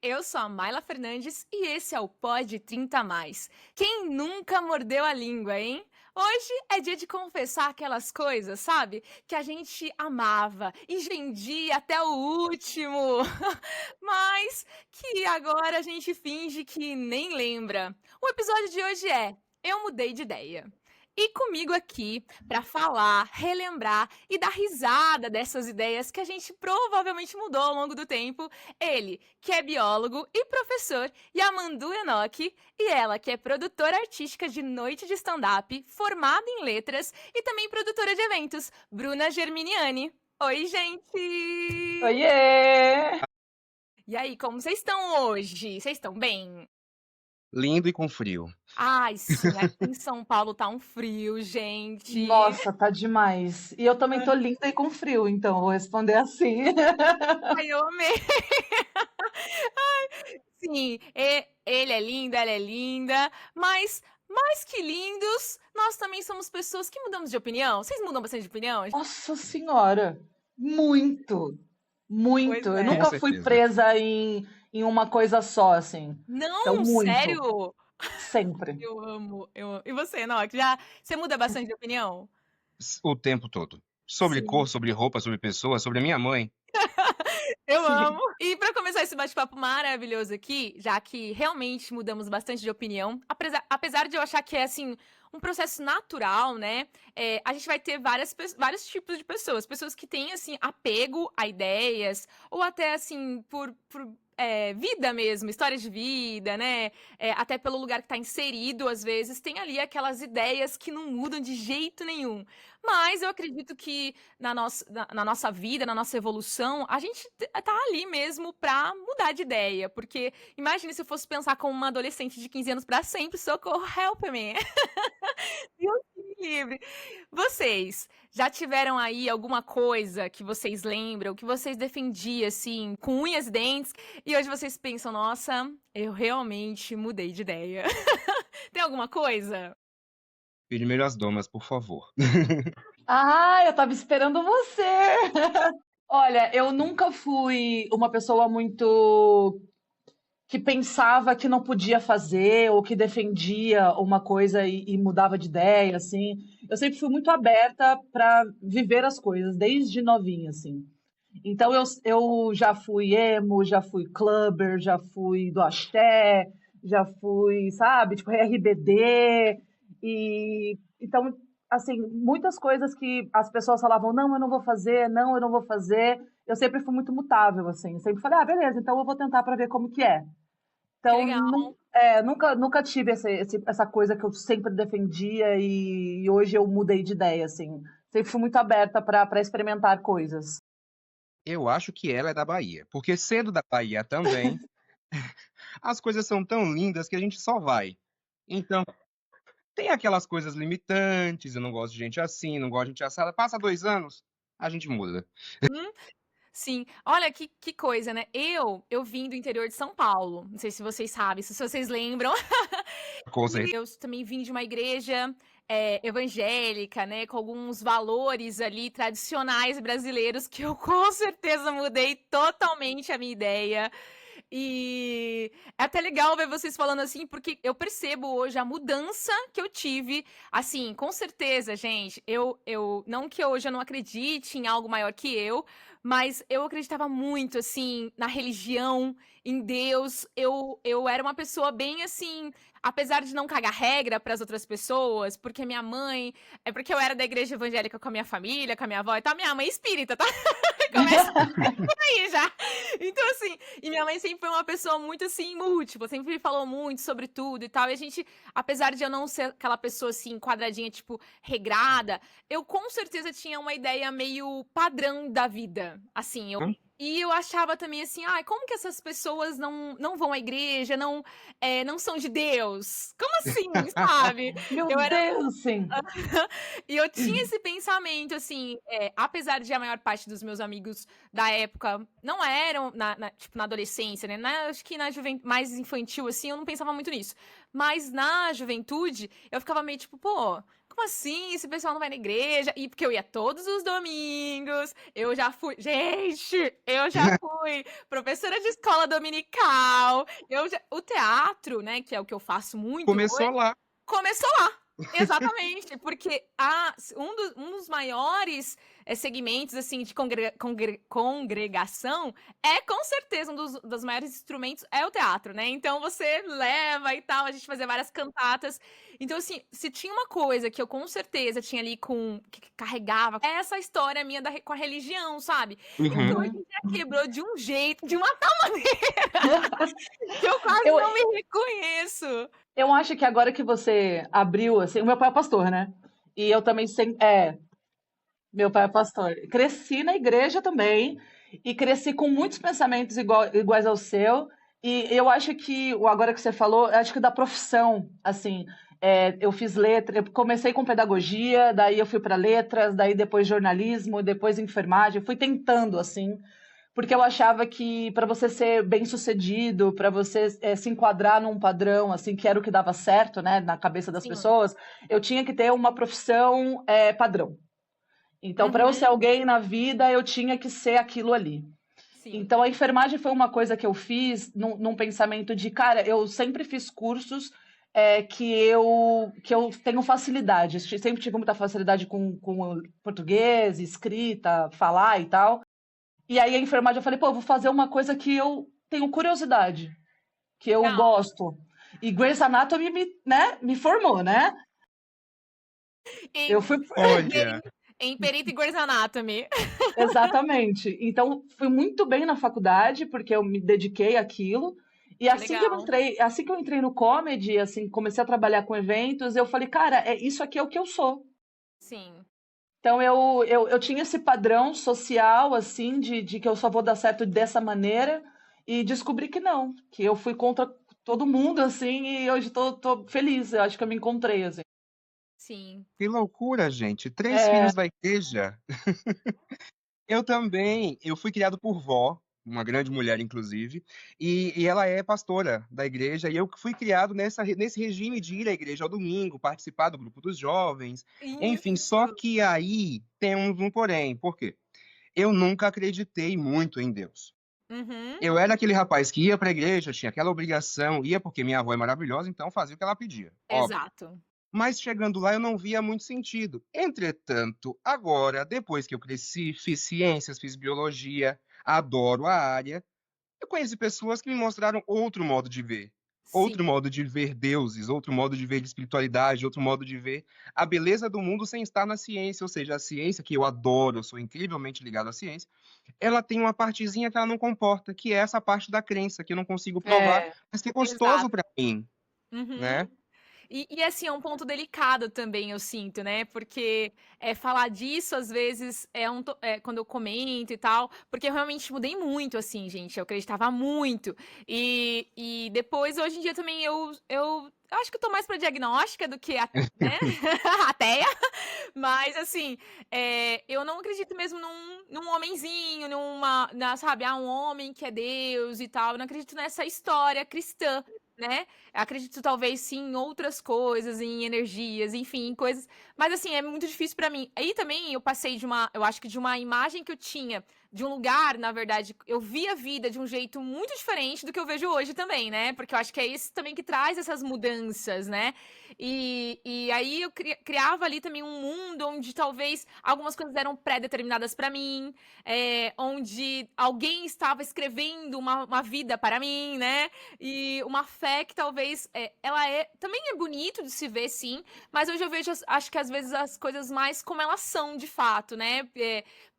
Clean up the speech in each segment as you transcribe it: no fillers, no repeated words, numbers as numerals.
eu sou a Mayla Fernandes e esse é o Pod 30 Mais. Quem nunca mordeu a língua, hein? Hoje é dia de confessar aquelas coisas, sabe? Que a gente amava e vendia até o último, mas que agora a gente finge que nem lembra. O episódio de hoje é Eu Mudei de Ideia. E comigo aqui para falar, relembrar e dar risada dessas ideias que a gente provavelmente mudou ao longo do tempo, ele, que é biólogo e professor, Yamandu Enoki, e ela, que é produtora artística de noite de stand-up, formada em letras e também produtora de eventos, Bruna Germiniani. Oi, gente! Oiê! E aí, como vocês estão hoje? Vocês estão bem? Lindo e com frio. Ai, sim, aqui em São Paulo tá um frio, gente. Nossa, tá demais. E eu também tô linda e com frio, então vou responder assim. Ai, eu amei. Sim, ele é lindo, ela é linda, mas mais que lindos, nós também somos pessoas que mudamos de opinião. Vocês mudam bastante de opinião? Nossa Senhora, muito, Pois muito. Eu é. Com nunca fui certeza. presa em uma coisa só, assim. Então, Não, muito, sério? sempre. Eu amo, eu amo. E você, Nock, você muda bastante de opinião? O tempo todo. Sobre cor, Sim. sobre roupa, sobre pessoa, sobre a minha mãe. Eu amo. Sim. E para começar esse bate-papo maravilhoso aqui, já que realmente mudamos bastante de opinião, apesar de eu achar que é assim um processo natural, né? A gente vai ter vários tipos de pessoas, pessoas que têm assim apego a ideias ou até assim por vida mesmo, histórias de vida, né? Até pelo lugar que está inserido, às vezes tem ali aquelas ideias que não mudam de jeito nenhum. Mas eu acredito que na nossa vida, na nossa evolução, a gente tá ali mesmo pra mudar de ideia. Porque imagine se eu fosse pensar como uma adolescente de 15 anos pra sempre, socorro, help me. Deus me livre. Vocês já tiveram aí alguma coisa que vocês lembram, que vocês defendiam assim, com unhas e dentes, e hoje vocês pensam, nossa, eu realmente mudei de ideia. Tem alguma coisa? Primeiro as damas, por favor. Ah, eu tava esperando você! Olha, eu nunca fui uma pessoa muito que pensava que não podia fazer ou que defendia uma coisa e mudava de ideia, assim. Eu sempre fui muito aberta para viver as coisas, desde novinha, assim. Então eu já fui emo, já fui clubber, já fui do axé, já fui, sabe, tipo RBD. E então, assim, muitas coisas que as pessoas falavam, não, eu não vou fazer, não, eu não vou fazer. Eu sempre fui muito mutável, assim. Sempre falei, ah, beleza, então eu vou tentar para ver como que é. Que Então, legal. nunca tive essa coisa que eu sempre defendia e hoje eu mudei de ideia, assim. Sempre fui muito aberta para experimentar coisas. Eu acho que ela é da Bahia. Porque sendo da Bahia também, as coisas são tão lindas que a gente só vai. Então, tem aquelas coisas limitantes, eu não gosto de gente assim, não gosto de gente assada. Passa 2 anos, a gente muda. Hum, sim. Olha que coisa, né? Eu vim do interior de São Paulo. Não sei se vocês sabem, se vocês lembram. Com E certeza. eu também vim de uma igreja evangélica, né? Com alguns valores ali tradicionais brasileiros que eu com certeza mudei totalmente a minha ideia. E é até legal ver vocês falando assim, porque eu percebo hoje a mudança que eu tive. Assim, com certeza, gente, não que hoje eu não acredite em algo maior que eu, mas eu acreditava muito, assim, na religião, em Deus. Eu era uma pessoa bem assim, apesar de não cagar regra para as outras pessoas, porque minha mãe, é porque eu era da igreja evangélica com a minha família, com a minha avó e tal, minha mãe é espírita, tá? Começa aí já. Então, assim, e minha mãe sempre foi uma pessoa muito assim, múltipla, sempre me falou muito sobre tudo e tal. E a gente, apesar de eu não ser aquela pessoa assim, quadradinha, tipo, regrada, eu com certeza tinha uma ideia meio padrão da vida. Assim, e eu achava também assim, ai, como que essas pessoas não vão à igreja, não são de Deus? Como assim, sabe? Meu Eu era Deus, sim. e eu tinha esse pensamento, assim, apesar de a maior parte dos meus amigos da época não eram, tipo, na adolescência, né? Acho que na juventude mais infantil, assim, eu não pensava muito nisso. Mas na juventude, eu ficava meio tipo, pô, como assim? Esse pessoal não vai na igreja? E porque eu ia todos os domingos, eu já fui. Gente, eu já fui professora de escola dominical. O teatro, né, que é o que eu faço muito Começou hoje, lá. começou lá. Exatamente, porque um dos maiores segmentos assim de congregação é com certeza dos maiores instrumentos é o teatro, né? Então você leva e tal, a gente fazia várias cantatas. Então, assim, se tinha uma coisa que eu com certeza tinha ali que carregava, é essa história minha com a religião, sabe? E que Uhum. hoje em dia quebrou de um jeito, de uma tal maneira, que eu quase Eu, não me reconheço. eu acho que agora que você abriu, assim, o meu pai é pastor, né? E eu também sempre. Meu pai é pastor. Cresci na igreja também e cresci com muitos pensamentos iguais ao seu. E eu acho que, agora que você falou, eu acho que da profissão, assim, eu fiz letra, eu comecei com pedagogia, daí eu fui para letras, daí depois jornalismo, depois enfermagem, fui tentando, assim, porque eu achava que para você ser bem-sucedido, para você se enquadrar num padrão, assim, que era o que dava certo, né, na cabeça das Sim. pessoas, eu tinha que ter uma profissão padrão. Então, para eu ser Uhum. alguém na vida, eu tinha que ser aquilo ali. Sim. Então, a enfermagem foi uma coisa que eu fiz num pensamento de, cara, eu sempre fiz cursos que eu tenho facilidade. Sempre tive muita facilidade com português, escrita, falar e tal. E aí, a enfermagem, eu falei, pô, eu vou fazer uma coisa que eu tenho curiosidade, que eu Legal. gosto. E Grey's Anatomy me formou, né? Eu Em, fui. Olha, em Perito e Grey's Anatomy. Exatamente. Então, fui muito bem na faculdade, porque eu me dediquei àquilo. E Que assim que eu legal. entrei, assim que eu entrei no comedy, assim, comecei a trabalhar com eventos, eu falei, cara, isso aqui é o que eu sou. Sim. Então, eu tinha esse padrão social, assim, de que eu só vou dar certo dessa maneira, e descobri que não, que eu fui contra todo mundo, assim, e hoje tô feliz. Eu acho que eu me encontrei, assim. Sim. que loucura, gente. 3 É, filhos da igreja. Eu também. Eu fui criado por vó, uma grande mulher, inclusive, e ela é pastora da igreja, e eu fui criado nesse regime de ir à igreja ao domingo, participar do grupo dos jovens, enfim, só Isso. que aí tem um porém. Por quê? Eu nunca acreditei muito em Deus. Uhum. Eu era aquele rapaz que ia para a igreja, tinha aquela obrigação, ia porque minha avó é maravilhosa, então fazia o que ela pedia, óbvio. Exato. Mas chegando lá eu não via muito sentido. Entretanto, agora, depois que eu cresci, fiz ciências, fiz biologia, adoro a área, eu conheci pessoas que me mostraram Sim. outro modo de ver deuses, outro modo de ver espiritualidade, outro modo de ver a beleza do mundo sem estar na ciência. Ou seja, a ciência, que eu adoro, eu sou incrivelmente ligado à ciência, ela tem uma partezinha que ela não comporta, que é essa parte da crença, que eu não consigo provar, é, mas que é gostoso Exato. para mim, Uhum. né? E assim, é um ponto delicado também, eu sinto, né? Porque falar disso, às vezes, quando eu comento e tal, porque eu realmente mudei muito, assim, gente. Eu acreditava muito. E depois, hoje em dia, também, eu acho que eu tô mais pra diagnóstica do que né? Ateia. Mas, assim, eu não acredito mesmo num homenzinho, sabe? Um homem que é Deus e tal. Eu não acredito nessa história cristã, né? Acredito talvez sim em outras coisas, em energias, enfim, em coisas. Mas assim, é muito difícil pra mim. Aí também eu passei eu acho que de uma imagem que eu tinha de um lugar, na verdade, eu vi a vida de um jeito muito diferente do que eu vejo hoje também, né? Porque eu acho que é isso também que traz essas mudanças, né? E aí eu criava ali também um mundo onde talvez algumas coisas eram pré-determinadas pra mim, onde alguém estava escrevendo uma vida para mim, né? E uma fé que talvez também é bonito de se ver, sim, mas hoje eu vejo, acho que às vezes as coisas mais como elas são de fato, né?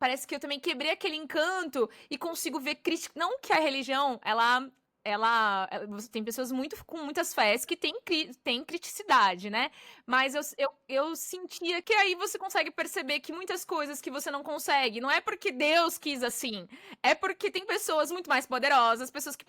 Parece que eu também quebrei aquele encanto e consigo ver crítica. Não que a religião, você tem pessoas com muitas fés que têm criticidade, né? Mas eu sentia que aí você consegue perceber que muitas coisas que você não consegue, não é porque Deus quis assim, é porque tem pessoas muito mais poderosas, pessoas que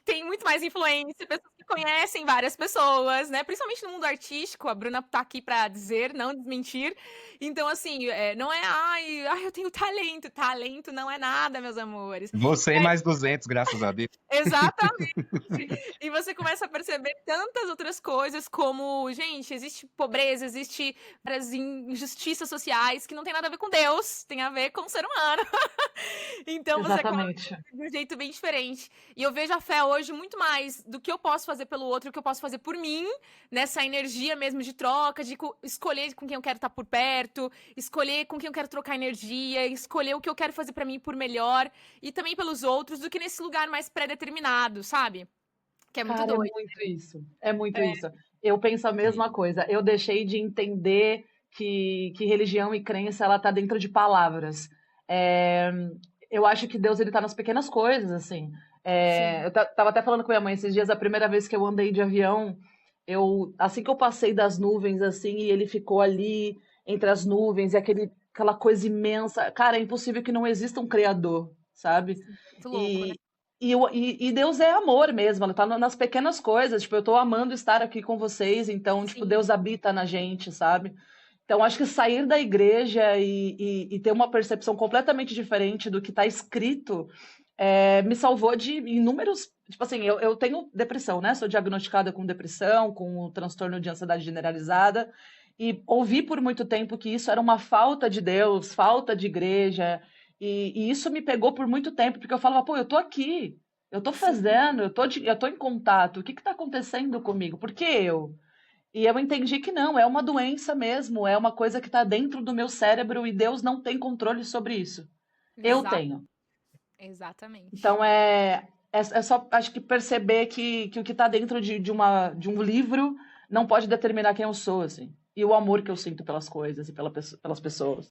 têm muito mais influência, pessoas que conhecem várias pessoas, né? Principalmente no mundo artístico, a Bruna tá aqui pra dizer, não desmentir. Então, assim, não é, ai, eu tenho talento. Talento não é nada, meus amores. Você e mais 200, graças a Deus. Exato. Exatamente. E você começa a perceber tantas outras coisas como, gente, existe pobreza, existe várias injustiças sociais que não tem nada a ver com Deus, tem a ver com o ser humano. Então você acaba Exatamente. de um jeito bem diferente. E eu vejo a fé hoje muito mais do que eu posso fazer pelo outro, o que eu posso fazer por mim, nessa energia mesmo de troca, de escolher com quem eu quero estar por perto, escolher com quem eu quero trocar energia, escolher o que eu quero fazer pra mim por melhor, e também pelos outros, do que nesse lugar mais pré-determinado, sabe? Que é muito Cara, é doido. muito isso. É muito isso. Eu penso a mesma coisa. Eu deixei de entender que religião e crença ela tá dentro de palavras. É, eu acho que Deus ele tá nas pequenas coisas, assim. Sim. Eu tava até falando com minha mãe esses dias, a primeira vez que eu andei de avião, assim que eu passei das nuvens, assim, e ele ficou ali entre as nuvens e aquela coisa imensa. Cara, é impossível que não exista um criador, sabe? Muito louco, né? E Deus é amor mesmo, ela tá nas pequenas coisas. Tipo, eu tô amando estar aqui com vocês, então, tipo, Sim. Deus habita na gente, sabe? Então, acho que sair da igreja e ter uma percepção completamente diferente do que tá escrito me salvou de inúmeros. Tipo assim, eu tenho depressão, né? Sou diagnosticada com depressão, com um transtorno de ansiedade generalizada, e ouvi por muito tempo que isso era uma falta de Deus, falta de igreja. E isso me pegou por muito tempo, porque eu falava, pô, eu tô aqui, eu tô Sim. fazendo, eu tô em contato, o que que tá acontecendo comigo? Por que eu? E eu entendi que não, é uma doença mesmo, é uma coisa que tá dentro do meu cérebro e Deus não tem controle sobre isso. Eu Exato. tenho. Exatamente. Então é só, acho que perceber que o que tá dentro de um livro não pode determinar quem eu sou, assim. E o amor que eu sinto pelas coisas e pelas pessoas.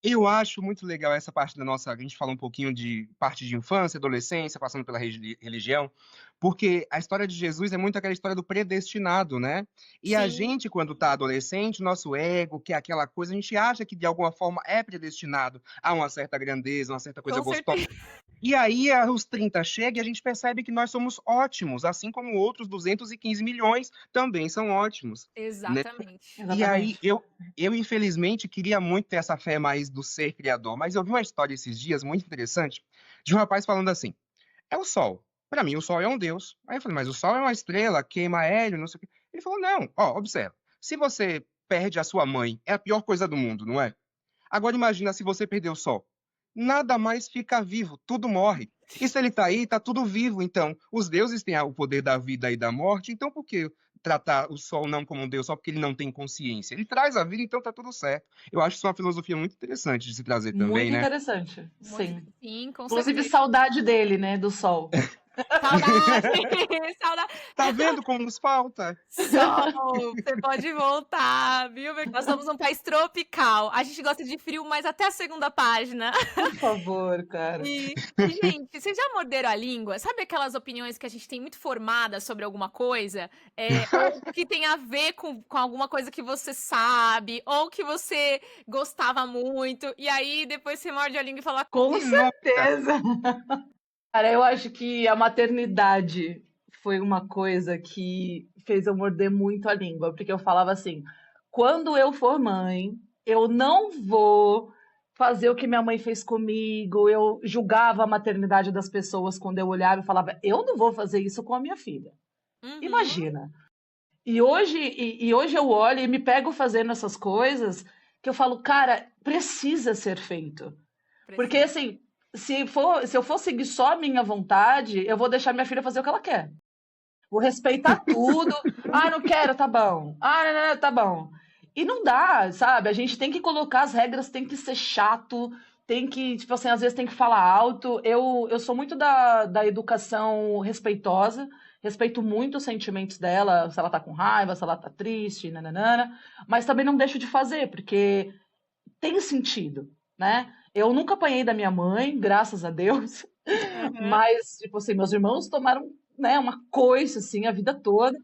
Eu acho muito legal essa parte da nossa. A gente fala um pouquinho de parte de infância, adolescência, passando pela religião, porque a história de Jesus é muito aquela história do predestinado, né? E a Sim, gente, quando está adolescente, o nosso ego, que é aquela coisa, a gente acha que de alguma forma é predestinado a uma certa grandeza, uma certa coisa com gostosa. certeza. E aí, os 30 chega e a gente percebe que nós somos ótimos, assim como outros 215 milhões também são ótimos, né? Exatamente. E aí, Exatamente. eu infelizmente queria muito ter essa fé mais do ser criador, mas eu vi uma história esses dias muito interessante de um rapaz falando assim: é o sol. Para mim, o sol é um deus. Aí eu falei, mas o sol é uma estrela, queima hélio, não sei o quê. Ele falou, não, ó, observa. Se você perde a sua mãe, é a pior coisa do mundo, não é? Agora imagina se você perder o sol. Nada mais fica vivo, tudo morre. E se ele está aí, está tudo vivo. Então, os deuses têm o poder da vida e da morte, então por que tratar o sol não como um deus só porque ele não tem consciência? Ele traz a vida, então está tudo certo. Eu acho isso uma filosofia muito interessante de se trazer também, Muito né? interessante. Muito, Sim. sim, com Inclusive, certeza. saudade dele, né? Do sol. Saudade! Saudade! Tá vendo como nos falta? Sol, você pode voltar, viu? Porque nós somos um país tropical. A gente gosta de frio, mas até a segunda página. Por favor, cara. Gente, vocês já morderam a língua? Sabe aquelas opiniões que a gente tem muito formadas sobre alguma coisa? Ou que tem a ver com alguma coisa que você sabe, ou que você gostava muito, e aí depois você morde a língua e fala, Com Nossa, certeza. Cara, eu acho que a maternidade foi uma coisa que fez eu morder muito a língua, porque eu falava assim: quando eu for mãe, eu não vou fazer o que minha mãe fez comigo. Eu julgava a maternidade das pessoas quando eu olhava e falava: eu não vou fazer isso com a minha filha. uhum, Imagina. E hoje eu olho e me pego fazendo essas coisas que eu falo, cara, precisa ser feito. Porque precisa. assim, se eu for seguir só a minha vontade, eu vou deixar minha filha fazer o que ela quer. Vou respeitar tudo. Ah, não quero, tá bom. Ah, não, não, tá bom. E não dá, sabe? A gente tem que colocar as regras, tem que ser chato, tem que, tipo assim, às vezes tem que falar alto. Eu sou muito da educação respeitosa, respeito muito os sentimentos dela, se ela tá com raiva, se ela tá triste, nananana, mas também não deixo de fazer, porque tem sentido, né? Eu nunca apanhei da minha mãe, graças a Deus, Uhum. mas, tipo assim, meus irmãos tomaram, né, uma coice, assim, a vida toda.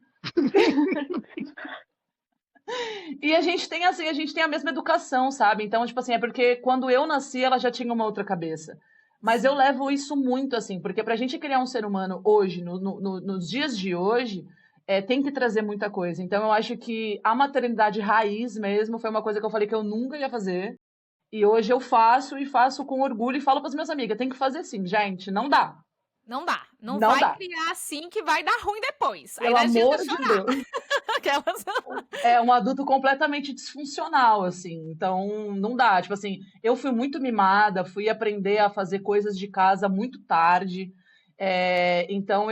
E a gente tem, assim, a gente tem a mesma educação, sabe? Então, tipo assim, é porque quando eu nasci, ela já tinha uma outra cabeça. Mas eu Sim. levo isso muito, assim, porque pra gente criar um ser humano hoje, nos dias de hoje, tem que trazer muita coisa. Então, eu acho que a maternidade raiz mesmo foi uma coisa que eu falei que eu nunca ia fazer. E hoje eu faço e faço com orgulho e falo para as minhas amigas, tem que fazer sim, gente, não dá. Não dá. Não Não vai dá. criar assim que vai dar ruim depois. Aí Pelo não adianta amor de chorar. Deus. Aquelas... É um adulto completamente disfuncional, assim. Então, não dá. Tipo assim, eu fui muito mimada, fui aprender a fazer coisas de casa muito tarde. Então,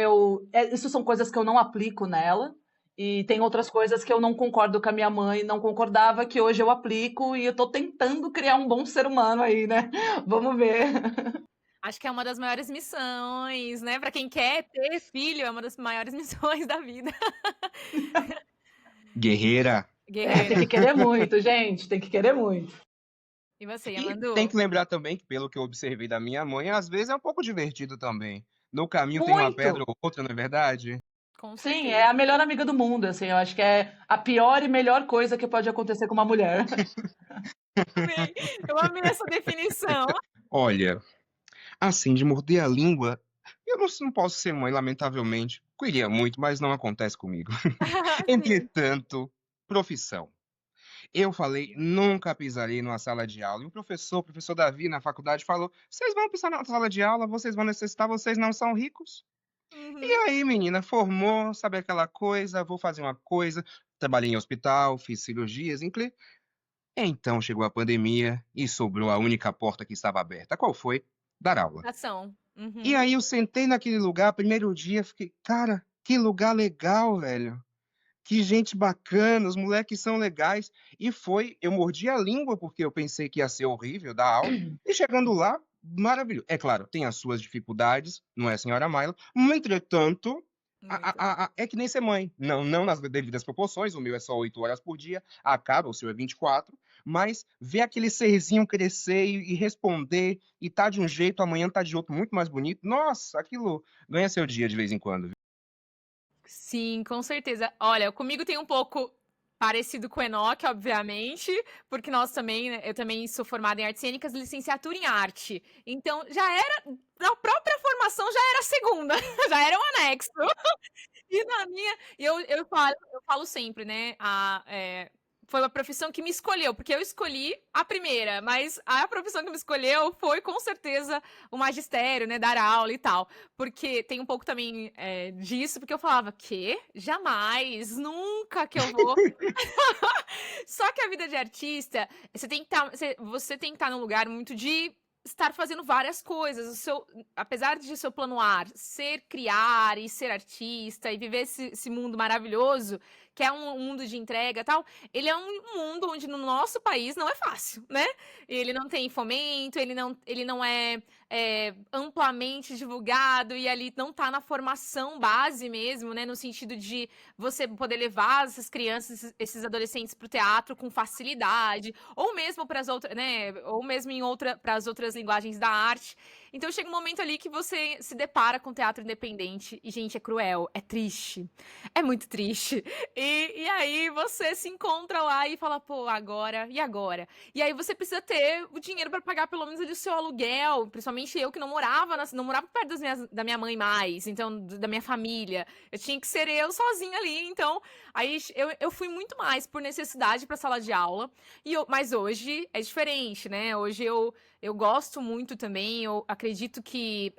isso são coisas que eu não aplico nela. E tem outras coisas que eu não concordo com a minha mãe, não concordava, que hoje eu aplico e eu tô tentando criar um bom ser humano aí, né? Vamos ver. Acho que é uma das maiores missões, né? Pra quem quer ter filho, é uma das maiores missões da vida. Guerreira. Tem Guerreira. que querer muito, gente. Tem que querer muito. E você, E tem Yamandu? que lembrar também que, pelo que eu observei da minha mãe, às vezes é um pouco divertido também. No caminho tem uma Muito! pedra ou outra, não é verdade? Com Sim, é a certeza. melhor amiga do mundo, assim, eu acho que é a pior e melhor coisa que pode acontecer com uma mulher. Amei. Eu amei essa definição. Olha, assim, de morder a língua, eu não posso ser mãe, lamentavelmente. Queria muito, mas não acontece comigo. Sim. Entretanto, profissão. Eu falei, nunca pisarei numa sala de aula. E o professor Davi, na faculdade, falou: vocês vão pisar na sala de aula, vocês vão necessitar, vocês não são ricos. E Uhum. aí, menina, formou, sabe aquela coisa, vou fazer uma coisa. Trabalhei em hospital, fiz cirurgias, então chegou a pandemia e sobrou a única porta que estava aberta. Qual foi? Dar aula. Ação. E Uhum. aí eu sentei naquele lugar, primeiro dia, fiquei, cara, que lugar legal, velho. Que gente bacana, os moleques são legais. E eu mordi a língua porque eu pensei que ia ser horrível dar aula. E chegando lá, maravilhoso. É claro, tem as suas dificuldades, não é, senhora Mayla? No entretanto, Muito. é que nem ser mãe. Não nas devidas proporções, o meu é só 8 horas por dia, acaba, o seu é 24. Mas ver aquele serzinho crescer e responder, e tá de um jeito, amanhã tá de outro muito mais bonito. Nossa, aquilo ganha seu dia de vez em quando. Sim, com certeza. Olha, comigo tem um pouco parecido com o Enoque, obviamente, porque nós também, né, eu também sou formada em artes cênicas, licenciatura em arte. Então, já era, na própria formação, já era a segunda, já era um anexo. E na minha, eu falo sempre, né? Foi uma profissão que me escolheu, porque eu escolhi a primeira, mas a profissão que me escolheu foi com certeza o magistério, né? Dar aula e tal. Porque tem um pouco também disso, porque eu falava, que? Jamais, nunca que eu vou. Só que a vida de artista, você tem que estar num lugar muito de estar fazendo várias coisas. Apesar de seu plano A ser criar e ser artista e viver esse mundo maravilhoso, que é um mundo de entrega e tal, ele é um mundo onde no nosso país não é fácil, né? Ele não tem fomento, ele não é amplamente divulgado e ali não tá na formação base mesmo, né? No sentido de você poder levar essas crianças, esses adolescentes para o teatro com facilidade, ou mesmo para as outras, né? Ou mesmo para as outras linguagens da arte. Então chega um momento ali que você se depara com teatro independente e, gente, é cruel, é triste, é muito triste. E aí você se encontra lá e fala, pô, agora, e agora? E aí você precisa ter o dinheiro para pagar pelo menos ali o seu aluguel, principalmente eu que não morava perto da minha mãe mais, então da minha família. Eu tinha que ser eu sozinha ali, então aí eu fui muito mais por necessidade para sala de aula. Mas hoje é diferente, né? Hoje eu gosto muito também, eu acredito que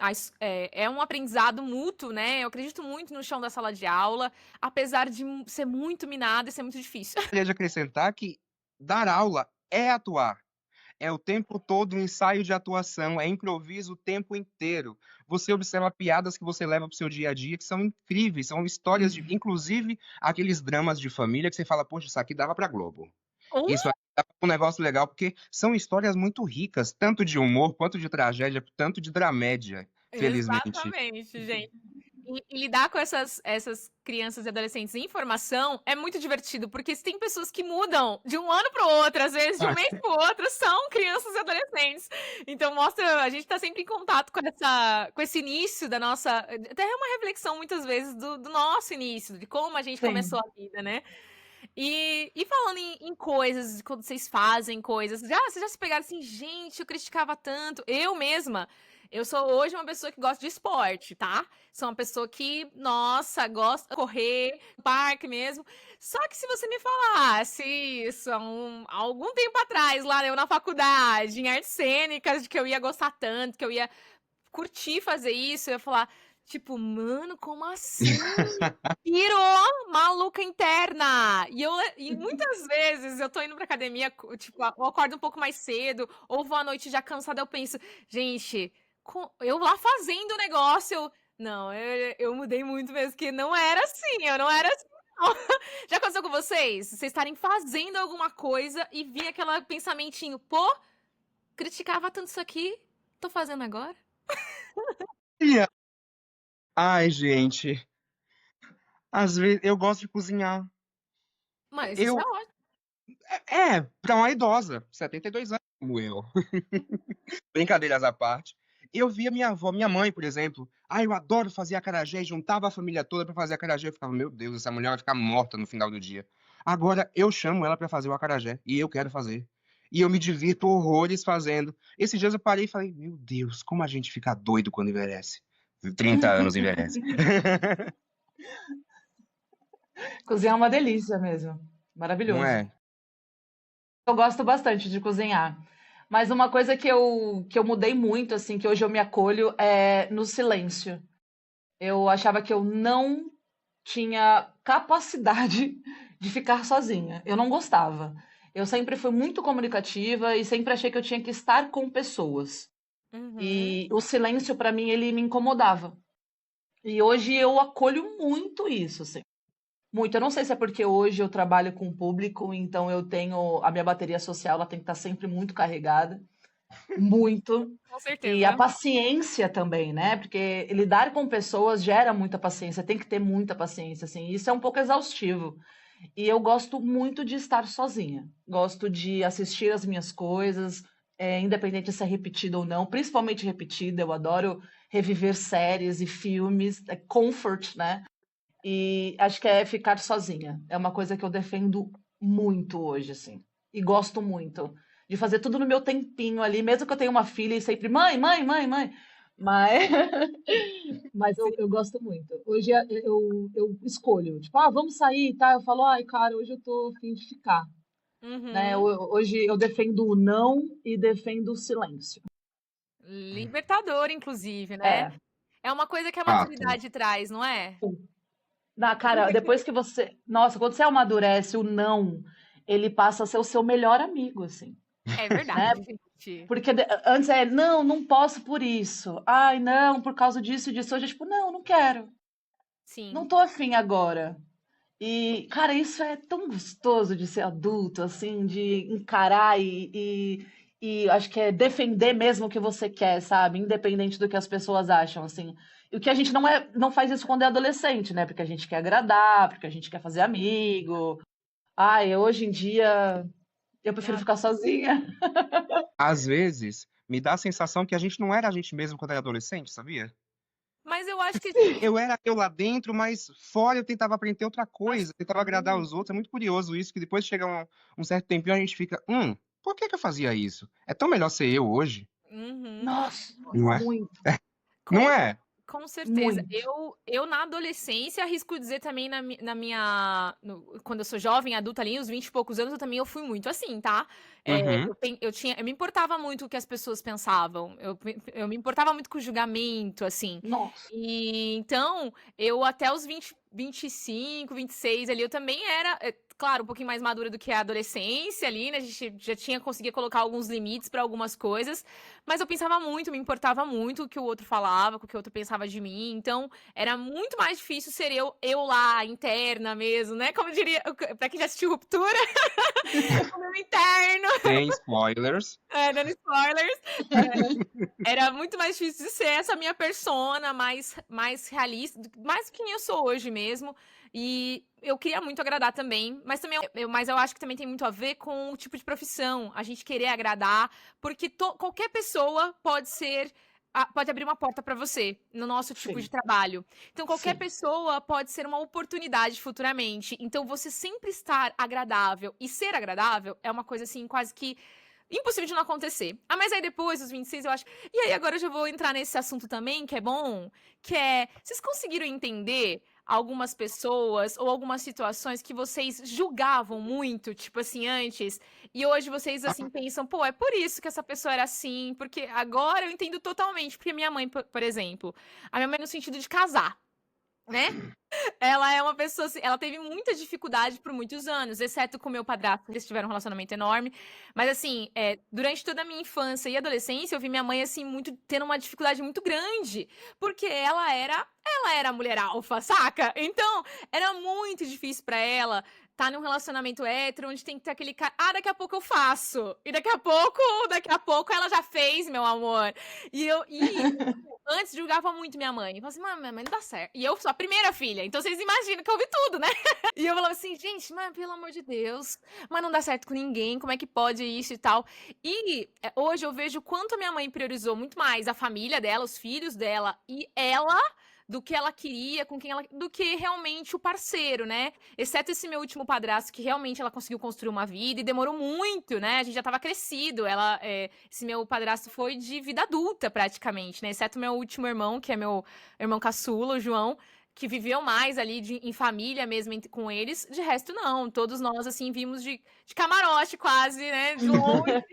é um aprendizado mútuo, né? Eu acredito muito no chão da sala de aula, apesar de ser muito minado e ser muito difícil. Gostaria de acrescentar que dar aula é atuar. É o tempo todo um ensaio de atuação, é improviso o tempo inteiro. Você observa piadas que você leva para o seu dia a dia que são incríveis, são histórias de, inclusive aqueles dramas de família que você fala, poxa, isso aqui dava para Globo. Um Isso aqui dava pra um negócio legal, porque são histórias muito ricas, tanto de humor, quanto de tragédia, tanto de dramédia, felizmente. Exatamente, gente. E lidar com essas crianças e adolescentes em formação é muito divertido, porque tem pessoas que mudam de um ano para o outro, às vezes de um mês para o outro, são crianças e adolescentes. Então mostra, a gente está sempre em contato com esse início da nossa. Até é uma reflexão, muitas vezes, do nosso início, de como a gente começou Sim. a vida, né? E falando em coisas, quando vocês fazem coisas, vocês já se pegaram assim, gente, eu criticava tanto. Eu mesma, eu sou hoje uma pessoa que gosta de esporte, tá? Sou uma pessoa que, nossa, gosta de correr, parque mesmo. Só que se você me falasse isso há algum tempo atrás, lá eu na faculdade, em artes cênicas, de que eu ia gostar tanto, que eu ia curtir fazer isso, eu ia falar, Tipo, mano, como assim? Virou maluca interna. E muitas vezes eu tô indo pra academia, tipo, eu acordo um pouco mais cedo, ou vou à noite já cansada, eu penso, gente, eu lá fazendo o negócio, não, eu mudei muito mesmo, que não era assim, eu não era assim, não. Já aconteceu com vocês? Vocês estarem fazendo alguma coisa e vir aquele pensamentinho, pô, criticava tanto isso aqui, tô fazendo agora? Ia. Ai, gente. Às vezes eu gosto de cozinhar. Mas isso é Eu, ótimo. pra uma idosa, 72 anos como eu. Brincadeiras à parte. Eu via minha avó, minha mãe, por exemplo. Ah, eu adoro fazer acarajé, e juntava a família toda pra fazer acarajé. Eu ficava, meu Deus, essa mulher vai ficar morta no final do dia. Agora eu chamo ela pra fazer o acarajé e eu quero fazer. E eu me divirto horrores fazendo. Esses dias eu parei e falei, meu Deus, como a gente fica doido quando envelhece. 30 anos envelhece. Cozinhar é uma delícia mesmo. Não Maravilhoso. é? Eu gosto bastante de cozinhar. Mas uma coisa que eu mudei muito, assim, que hoje eu me acolho, é no silêncio. Eu achava que eu não tinha capacidade de ficar sozinha. Eu não gostava. Eu sempre fui muito comunicativa e sempre achei que eu tinha que estar com pessoas. Uhum. E o silêncio, para mim, ele me incomodava. E hoje eu acolho muito isso, assim. Muito. Eu não sei se é porque hoje eu trabalho com o público, então eu tenho a minha bateria social, ela tem que estar sempre muito carregada, muito. Com E a certeza. paciência também, né? Porque lidar com pessoas gera muita paciência, tem que ter muita paciência, assim. Isso é um pouco exaustivo. E eu gosto muito de estar sozinha. Gosto de assistir as minhas coisas, independente se é repetido ou não, principalmente repetida. Eu adoro reviver séries e filmes, é comfort, né? E acho que é ficar sozinha. É uma coisa que eu defendo muito hoje, assim. E gosto muito de fazer tudo no meu tempinho ali, mesmo que eu tenha uma filha e sempre, mãe, mãe, mãe, mãe. Mas, mas eu gosto muito. Hoje eu escolho, tipo, vamos sair, tá? Eu falo, ai, cara, hoje eu tô a fim de ficar, né? Uhum. Hoje eu defendo o não e defendo o silêncio. Libertador, inclusive, né? É. É uma coisa que a Fato. maturidade traz, não é? Cara, depois que você. Nossa, quando você amadurece, o não, ele passa a ser o seu melhor amigo, assim, É né? verdade, gente. Porque antes não, não posso por isso. Ai, não, por causa disso e disso. Hoje é tipo, não, não quero. Não Sim. tô afim agora. E, cara, isso é tão gostoso de ser adulto, assim, de encarar e acho que é defender mesmo o que você quer, sabe? Independente do que as pessoas acham, assim. E o que a gente não faz isso quando é adolescente, né? Porque a gente quer agradar, porque a gente quer fazer amigo. Ai, hoje em dia eu prefiro Ah, ficar sozinha. Às vezes, me dá a sensação que a gente não era a gente mesmo quando era adolescente, sabia? mas eu acho que Eu era eu lá dentro, mas fora eu tentava aprender outra acho- coisa, tentava agradar os outros. É muito curioso isso, que depois chega um certo tempinho a gente fica, por que que eu fazia isso? É tão melhor ser eu hoje, Uhum. Nossa, não é? muito, Não é? Com certeza. muito. Eu na adolescência, arrisco dizer também quando eu sou jovem, adulta ali, uns 20 e poucos anos, eu fui muito assim, tá? Uhum. Eu me importava muito com o que as pessoas pensavam. Eu me importava muito com o julgamento, assim. Nossa. E então, eu até os 20, 25, 26 ali, eu também era, claro, um pouquinho mais madura do que a adolescência ali, né? A gente já tinha conseguido colocar alguns limites para algumas coisas. Mas eu pensava muito, me importava muito o que o outro falava, com o que o outro pensava de mim. Então, era muito mais difícil ser eu lá, interna mesmo, né? Como diria, pra quem já assistiu Ruptura, o meu interno, Sem spoilers. dando spoilers. Era muito mais difícil de ser essa minha persona, mais realista, mais quem eu sou hoje mesmo. E eu queria muito agradar também, mas também mas eu acho que também tem muito a ver com o tipo de profissão, a gente querer agradar, porque qualquer pessoa pode abrir uma porta para você no nosso tipo de Sim, trabalho. Então qualquer sim, pessoa pode ser uma oportunidade futuramente. Então você sempre estar agradável e ser agradável é uma coisa assim quase que impossível de não acontecer. Mas aí depois, dos 26, eu acho. E aí agora eu já vou entrar nesse assunto também, que é bom, que é. Vocês conseguiram entender algumas pessoas ou algumas situações que vocês julgavam muito, tipo assim, antes, e hoje vocês, assim, pensam, pô, é por isso que essa pessoa era assim, porque agora eu entendo totalmente, porque minha mãe, por exemplo, a minha mãe no sentido de casar, né? Ela é uma pessoa assim, ela teve muita dificuldade por muitos anos, exceto com o meu padrasto, eles tiveram um relacionamento enorme. Mas assim, durante toda a minha infância e adolescência, eu vi minha mãe assim muito tendo uma dificuldade muito grande, porque ela era mulher alfa, saca? Então, era muito difícil pra ela estar num relacionamento hétero, onde tem que ter aquele cara, daqui a pouco eu faço. E daqui a pouco ela já fez, meu amor. Antes julgava muito minha mãe. Eu falava assim, mãe, minha mãe não dá certo. E eu sou a primeira filha, então vocês imaginam que eu ouvi tudo, né? E eu falava assim, gente, mas pelo amor de Deus, mas não dá certo com ninguém, como é que pode isso e tal? E hoje eu vejo quanto a minha mãe priorizou muito mais a família dela, os filhos dela e ela do que ela queria, com quem ela, do que realmente o parceiro, né? Exceto esse meu último padrasto, que realmente ela conseguiu construir uma vida e demorou muito, né? A gente já tava crescido. Esse meu padrasto foi de vida adulta, praticamente, né? Exceto meu último irmão, que é meu irmão caçula, o João, que viveu mais ali em família mesmo com eles. De resto, não. Todos nós, assim, vimos de camarote quase, né? De longe.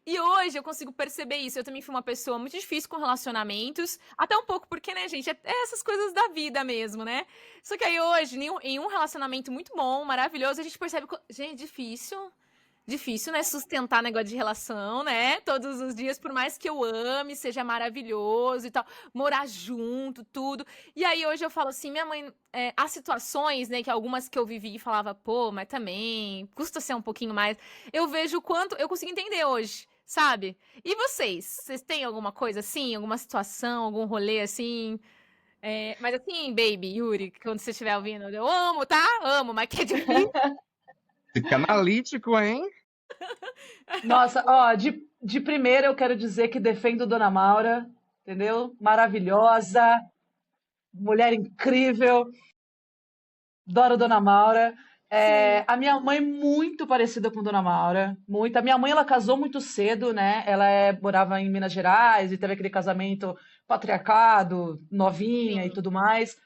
E hoje eu consigo perceber isso. Eu também fui uma pessoa muito difícil com relacionamentos. Até um pouco porque, né, gente, é essas coisas da vida mesmo, né? Só que aí hoje, em um relacionamento muito bom, maravilhoso, a gente percebe que, gente, difícil. Difícil, né? Sustentar negócio de relação, né? Todos os dias, por mais que eu ame, seja maravilhoso e tal, morar junto, tudo. E aí hoje eu falo assim, minha mãe, há situações, né, que algumas que eu vivi e falava, pô, mas também custa ser um pouquinho mais. Eu vejo o quanto eu consigo entender hoje, sabe? E vocês? Vocês têm alguma coisa assim, alguma situação, algum rolê assim? Mas assim, baby, Yuri, quando você estiver ouvindo, eu amo, tá? Amo, mas que é difícil. Fica analítico, hein? Nossa, ó, de primeira eu quero dizer que defendo Dona Maura, entendeu? Maravilhosa, mulher incrível, adoro Dona Maura. Sim, A minha mãe muito parecida com Dona Maura, muito. A minha mãe ela casou muito cedo, né? Ela morava em Minas Gerais e teve aquele casamento patriarcado, novinha e sim. tudo mais.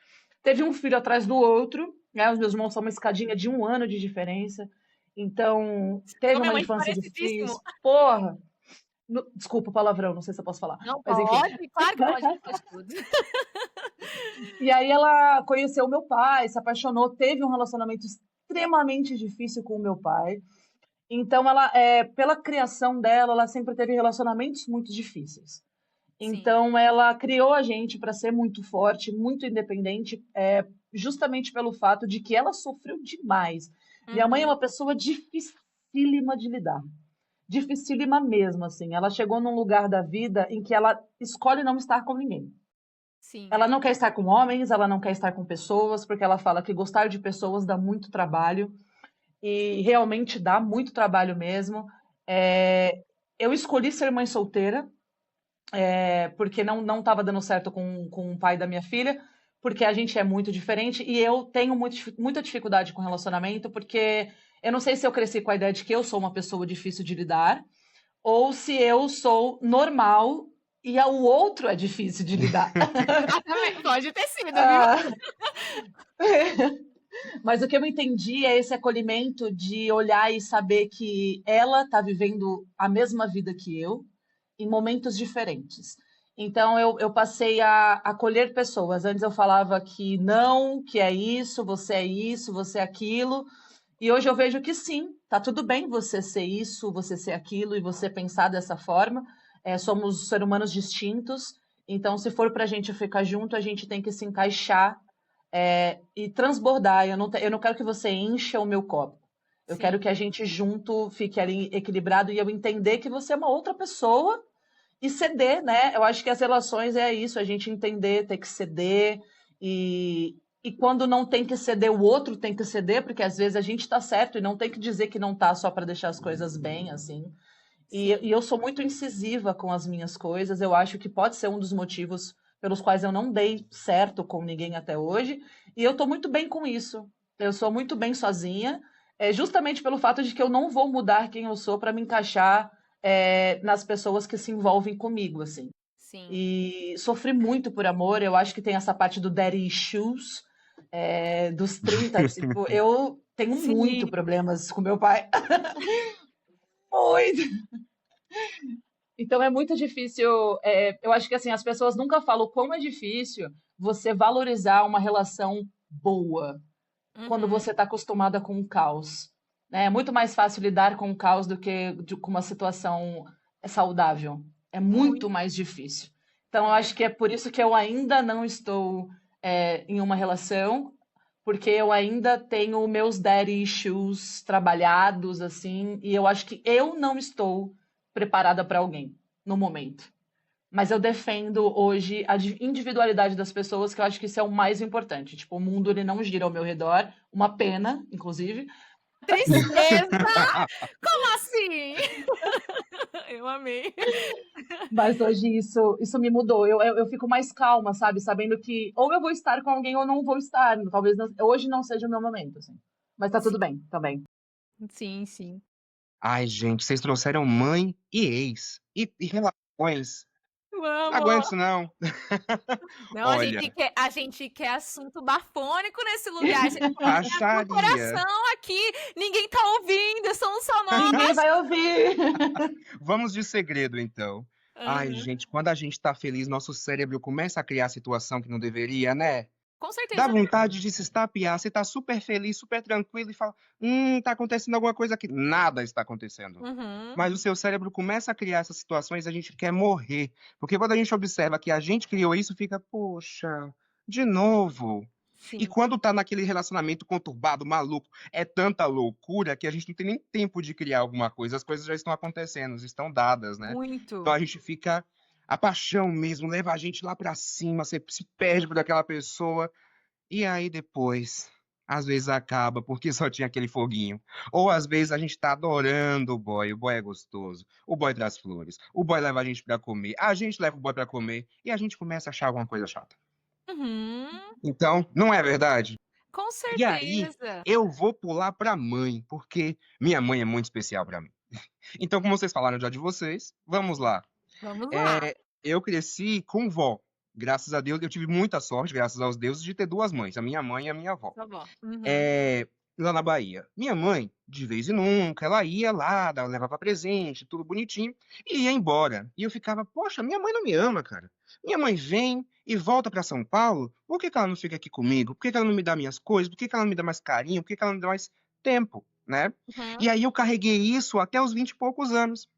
Teve um filho atrás do outro, né? Os meus irmãos são uma escadinha de 1 ano de diferença. Então, Com teve minha uma mãe, infância parecidíssimo. difícil. Porra! Desculpa o palavrão, não sei se eu posso falar. Não Mas enfim. pode? Claro que pode tudo. E aí ela conheceu o meu pai, se apaixonou, teve um relacionamento extremamente difícil com o meu pai. Então ela, pela criação dela, ela sempre teve relacionamentos muito difíceis. Sim. Então ela criou a gente para ser muito forte, muito independente, justamente pelo fato de que ela sofreu demais. Minha mãe é Uhum. uma pessoa dificílima de lidar. Dificílima mesmo, assim. Ela chegou num lugar da vida em que ela escolhe não estar com ninguém. Sim. Ela não quer estar com homens, ela não quer estar com pessoas, porque ela fala que gostar de pessoas dá muito trabalho, e realmente dá muito trabalho mesmo. Eu escolhi ser mãe solteira, porque não estava dando certo com o pai da minha filha, porque a gente é muito diferente, e eu tenho muita dificuldade com relacionamento, porque eu não sei se eu cresci com a ideia de que eu sou uma pessoa difícil de lidar, ou se eu sou normal e o outro é difícil de lidar. Exatamente. Pode ter sido, viu? Ah, mas o que eu entendi é esse acolhimento de olhar e saber que ela está vivendo a mesma vida que eu, em momentos diferentes. Então eu passei a acolher pessoas. Antes eu falava que não, que é isso, você é aquilo. E hoje eu vejo que sim, tá tudo bem você ser isso, você ser aquilo e você pensar dessa forma. Somos seres humanos distintos. Então, se for para a gente ficar junto, a gente tem que se encaixar e transbordar. Eu não quero que você encha o meu copo. Eu quero Sim. que a gente junto fique ali equilibrado e eu entender que você é uma outra pessoa e ceder, né? Eu acho que as relações é isso, a gente entender, ter que ceder e quando não tem que ceder, o outro tem que ceder, porque às vezes a gente tá certo e não tem que dizer que não tá só para deixar as coisas bem, assim. E Sim. eu sou muito incisiva com as minhas coisas. Eu acho que pode ser um dos motivos pelos quais eu não dei certo com ninguém até hoje. E eu tô muito bem com isso. Eu sou muito bem sozinha, justamente pelo fato de que eu não vou mudar quem eu sou para me encaixar nas pessoas que se envolvem comigo, assim. Sim. E sofri muito por amor. Eu acho que tem essa parte do daddy issues, dos 30, tipo, eu tenho muito Sim. problemas com meu pai. Muito. Então é muito difícil. Eu acho que assim, as pessoas nunca falam como é difícil você valorizar uma relação boa quando Uhum. você está acostumada com o caos. Né? É muito mais fácil lidar com o caos do que com uma situação saudável. É muito Muito, mais difícil. Então, eu é acho que é verdade. por isso que eu ainda não estou em uma relação, porque eu ainda tenho meus daddy issues trabalhados, assim, e eu acho que eu não estou preparada para alguém no momento. Mas eu defendo hoje a individualidade das pessoas, que eu acho que isso é o mais importante. Tipo, o mundo ele não gira ao meu redor, uma pena, inclusive. Tristeza! Como assim? Eu amei. Mas hoje isso me mudou. Eu fico mais calma, sabe? Sabendo que ou eu vou estar com alguém ou não vou estar. Talvez hoje não seja o meu momento, assim. Mas tá tudo Sim, bem também. sim, sim. Ai, gente, vocês trouxeram mãe e ex. E relações. Não aguento Vamos! isso, não. Não, Olha, a gente quer assunto bafônico nesse lugar. A gente coloca no baixaria. coração aqui. Ninguém tá ouvindo, somos só Ninguém nós. vai ouvir. Vamos de segredo, então. Ai, Aham. gente, quando a gente tá feliz, nosso cérebro começa a criar situação que não deveria, né? Com Dá certeza. vontade de se estapear. Você tá super feliz, super tranquilo e fala: tá acontecendo alguma coisa aqui. Nada está acontecendo. Uhum. Mas o seu cérebro começa a criar essas situações e a gente quer morrer. Porque quando a gente observa que a gente criou isso, fica, poxa, de novo. E Sim, quando tá naquele relacionamento conturbado, maluco, é tanta loucura que a gente não tem nem tempo de criar alguma coisa. As coisas já estão acontecendo, estão dadas, né? Então muito. a gente fica. A paixão mesmo leva a gente lá pra cima, você se perde por aquela pessoa. E aí depois, às vezes acaba porque só tinha aquele foguinho. Ou às vezes a gente tá adorando o boy é gostoso, o boy traz flores, o boy leva a gente pra comer, a gente leva o boy pra comer e a gente começa a achar alguma coisa chata. Uhum. Então, não é verdade? Com E aí, certeza. eu vou pular pra mãe, porque minha mãe é muito especial pra mim. Então, como vocês falaram já de vocês, vamos lá. Vamos lá. Eu cresci com vó. Graças a Deus, eu tive muita sorte, graças aos deuses, de ter duas mães, a minha mãe e a minha avó. Tá bom. Uhum. É, lá na Bahia. Minha mãe, de vez em nunca, ela ia lá, levava presente, tudo bonitinho, e ia embora. E eu ficava, poxa, minha mãe não me ama, cara. Minha mãe vem e volta para São Paulo, por que que ela não fica aqui comigo? Por que que ela não me dá minhas coisas? Por que que ela não me dá mais carinho? Por que que ela não me dá mais tempo, né? Uhum. E aí eu carreguei isso até os 20 e poucos anos.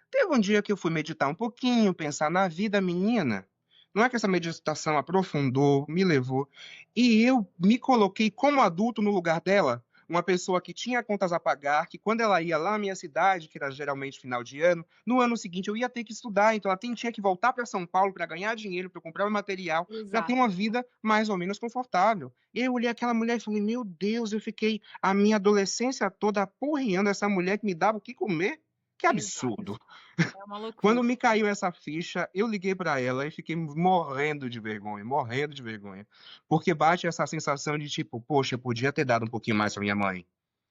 Teve um dia que eu fui meditar um pouquinho, pensar na vida, menina. Não é que essa meditação aprofundou, me levou, e eu me coloquei como adulto no lugar dela, uma pessoa que tinha contas a pagar, que quando ela ia lá na minha cidade, que era geralmente final de ano, no ano seguinte eu ia ter que estudar, então ela tinha que voltar para São Paulo para ganhar dinheiro, para comprar o material, para ter Exato. uma vida mais ou menos confortável. E eu olhei aquela mulher e falei, meu Deus, eu fiquei a minha adolescência toda apurrinhando essa mulher que me dava o que comer. Que Exato. absurdo. É uma Quando loucura. me caiu essa ficha, eu liguei para ela e fiquei morrendo de vergonha. Porque bate essa sensação de tipo, poxa, eu podia ter dado um pouquinho mais pra minha mãe.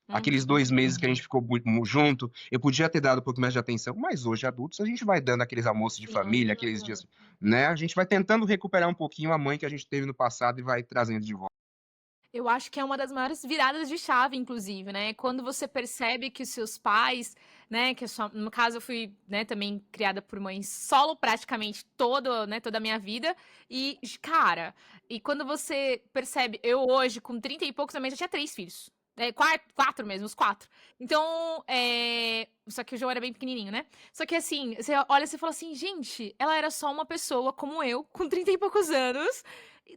Aqueles Uhum. 2 meses que a gente ficou junto, eu podia ter dado um pouco mais de atenção, mas hoje, adultos, a gente vai dando aqueles almoços de Sim. família, aqueles dias, né? A gente vai tentando recuperar um pouquinho a mãe que a gente teve no passado e vai trazendo de volta. Eu acho que é uma das maiores viradas de chave, inclusive, né? Quando você percebe que os seus pais, né? No caso, eu fui, né, também criada por mãe solo praticamente toda a minha vida. E, cara, e quando você percebe, eu hoje, com 30 e poucos, também já tinha 3 filhos. Quatro mesmo, os 4. Então, só que o João era bem pequenininho, né? Só que assim, você olha e você fala assim, gente, ela era só uma pessoa como eu, com 30 e poucos anos,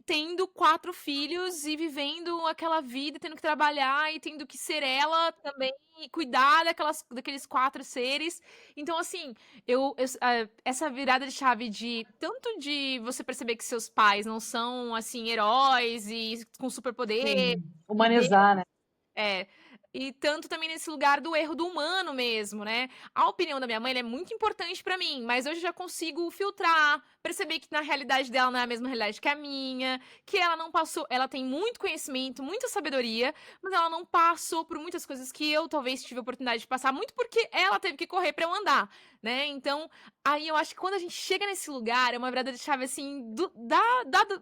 tendo 4 filhos e vivendo aquela vida, tendo que trabalhar e tendo que ser ela também e cuidar daqueles 4 seres. Então, assim, essa virada de chave de tanto de você perceber que seus pais não são assim heróis e com superpoder Sim, e humanizar, né? é, E tanto também nesse lugar do erro do humano mesmo, né. A opinião da minha mãe, ela é muito importante pra mim, mas hoje eu já consigo filtrar, perceber que na realidade dela não é a mesma realidade que a minha, que ela não passou ela tem muito conhecimento, muita sabedoria, mas ela não passou por muitas coisas que eu talvez tive a oportunidade de passar, muito porque ela teve que correr pra eu andar, né. Então, aí eu acho que quando a gente chega nesse lugar, é uma virada de chave, assim,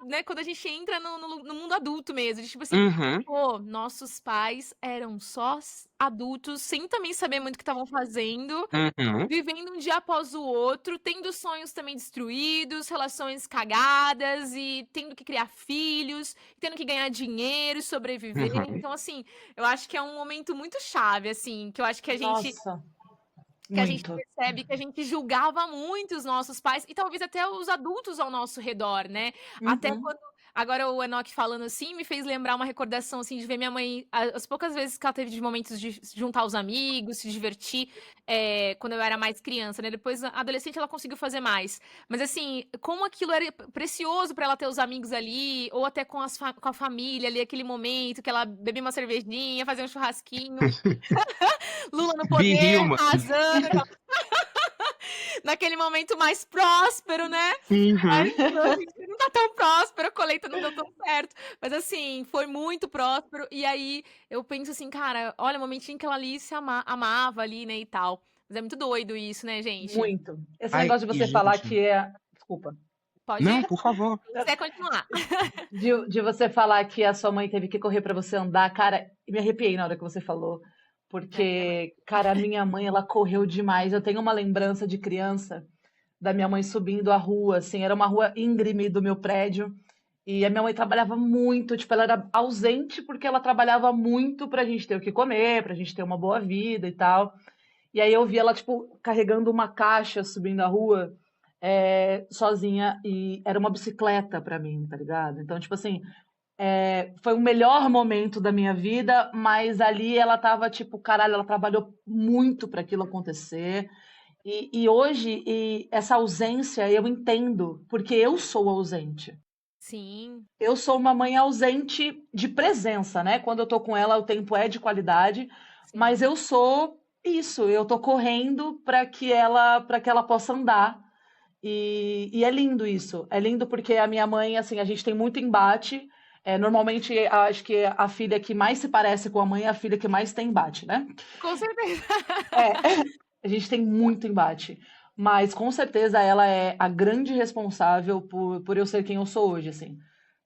né, quando a gente entra no mundo adulto mesmo, de tipo assim: Uhum, "Pô, nossos pais eram só adultos, sem também saber muito o que estavam fazendo, uhum. vivendo um dia após o outro, tendo sonhos também destruídos, relações cagadas e tendo que criar filhos, tendo que ganhar dinheiro, sobreviver". Uhum. Então, assim, eu acho que é um momento muito chave, assim, que eu acho Nossa, que a gente muito. percebe que a gente julgava muito os nossos pais e talvez até os adultos ao nosso redor, né. Até Uhum. quando agora o Enoque falando assim, me fez lembrar uma recordação, assim, de ver minha mãe as poucas vezes que ela teve de momentos de juntar os amigos, se divertir, quando eu era mais criança, né, depois adolescente ela conseguiu fazer mais. Mas assim, como aquilo era precioso pra ela ter os amigos ali, ou até com a família ali, aquele momento que ela bebia uma cervejinha, fazia um churrasquinho, Lula no Be poder, human. arrasando, naquele momento mais próspero, né. Mas Uhum. hoje em dia não tá tão próspero, a colheita não deu tão certo. Mas assim, foi muito próspero, e aí eu penso assim: "Cara, olha o momentinho que ela ali se amava ali, né, e tal". Mas é muito doido isso, né, gente. Muito. Esse Ai, negócio de e você falar gente, que é. Desculpa. Pode não, por favor. se quiser continuar. De você falar que a sua mãe teve que correr pra você andar, cara, me arrepiei na hora que você falou. É, minha mãe. Porque, cara, a minha mãe, ela correu demais. Eu tenho uma lembrança de criança da minha mãe subindo a rua, assim, era uma rua íngreme do meu prédio. E a minha mãe trabalhava muito, tipo, ela era ausente porque ela trabalhava muito pra gente ter o que comer, pra gente ter uma boa vida e tal. E aí eu vi ela, tipo, carregando uma caixa subindo a rua, sozinha, e era uma bicicleta pra mim, tá ligado? Então, tipo assim, foi o melhor momento da minha vida, mas ali ela tava, tipo, caralho, ela trabalhou muito pra aquilo acontecer. E hoje, essa ausência eu entendo, porque eu sou ausente. Sim, Eu sou uma mãe ausente de presença, né? Quando eu tô com ela, o tempo é de qualidade, mas sim. eu sou isso, eu tô correndo para que ela possa andar. E é lindo isso. É lindo porque a minha mãe, assim, a gente tem muito embate. Normalmente, acho que a filha que mais se parece com a mãe é a filha que mais tem embate, né? Com certeza. É, a gente tem muito embate. Mas com certeza ela é a grande responsável por eu ser quem eu sou hoje, assim.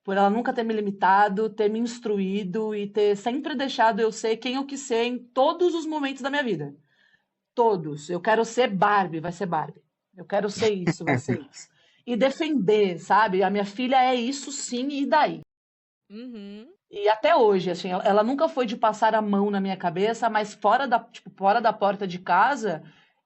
Por ela nunca ter me limitado, ter me instruído e ter sempre deixado eu ser quem eu quis ser em todos os momentos da minha vida. Todos. Eu quero ser Barbie, vai ser Barbie. Eu quero ser isso, vai ser isso. E defender, sabe? A minha filha é isso sim, e daí? Uhum. E até hoje, assim, ela nunca foi de passar a mão na minha cabeça, mas fora da porta de casa,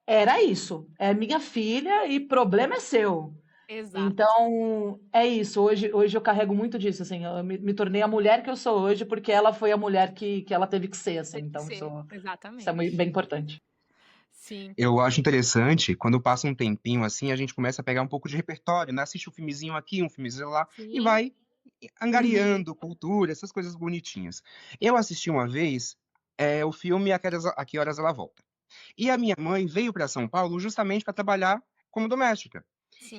era isso. É minha filha e problema é seu. Exato. Então, é isso. Hoje eu carrego muito disso, assim. Eu me tornei a mulher que eu sou hoje porque ela foi a mulher que ela teve que ser, assim. Tem que Então, ser, isso é bem exatamente. importante. Sim. Eu acho interessante, quando passa um tempinho assim, a gente começa a pegar um pouco de repertório, né? Assiste um filmezinho aqui, um filmezinho lá, e Sim. vai Uhum. angariando cultura, essas coisas bonitinhas. Eu assisti uma vez o filme A Que Horas Ela Volta. E a minha mãe veio para São Paulo justamente para trabalhar como doméstica.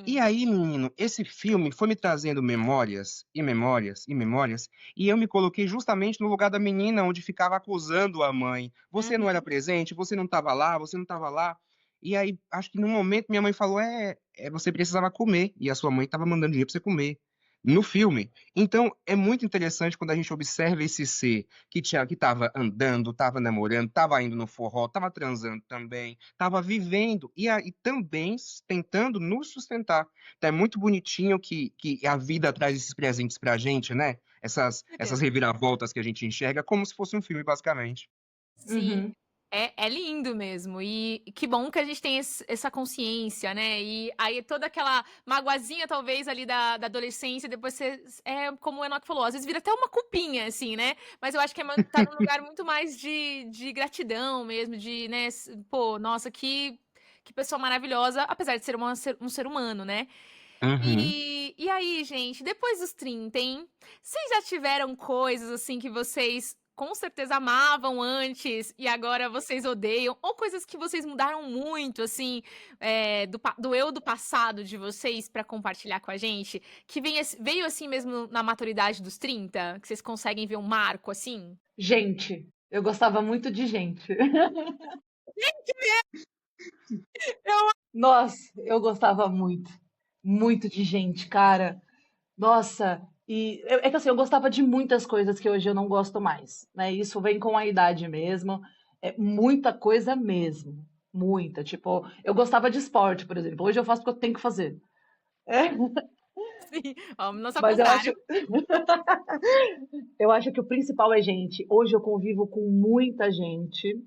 E Sim. aí, menino, esse filme foi me trazendo memórias e memórias e memórias, e eu me coloquei justamente no lugar da menina onde ficava acusando a mãe. Você não era Uhum. presente, você não estava lá, você não estava lá. E aí, acho que no momento minha mãe falou: você precisava comer, e a sua mãe estava mandando dinheiro para você comer. No filme. Então, é muito interessante quando a gente observa esse ser que estava andando, estava namorando, estava indo no forró, estava transando também, estava vivendo e também tentando nos sustentar. Então, é muito bonitinho que a vida traz esses presentes pra gente, né? Essas Certeza. reviravoltas que a gente enxerga como se fosse um filme, basicamente. Sim, Uhum. é lindo mesmo. E que bom que a gente tem essa consciência, né? E aí toda aquela magoazinha, talvez, ali da adolescência, depois você. É como o Enoch falou, às vezes vira até uma culpinha, assim, né? Mas eu acho que tá num lugar muito mais de gratidão mesmo, de, né? Pô, nossa, que pessoa maravilhosa, apesar de ser um ser humano, né? Uhum. E aí, gente, depois dos 30, hein? Vocês já tiveram coisas assim que vocês com certeza amavam antes e agora vocês odeiam, ou coisas que vocês mudaram muito, assim, do eu do passado de vocês pra compartilhar com a gente, que veio assim mesmo na maturidade dos 30, que vocês conseguem ver um marco assim? Gente, eu gostava muito de gente. Eu Nossa, eu gostava muito, muito de gente, cara. Nossa, é que assim, eu gostava de muitas coisas que hoje eu não gosto mais, né? Isso vem com a idade mesmo. É muita coisa mesmo. Muita. Tipo, eu gostava de esporte, por exemplo. Hoje eu faço porque eu tenho que fazer. É, sim, ó, nosso ao mas contrário. eu acho que o principal é gente. Hoje eu convivo com muita gente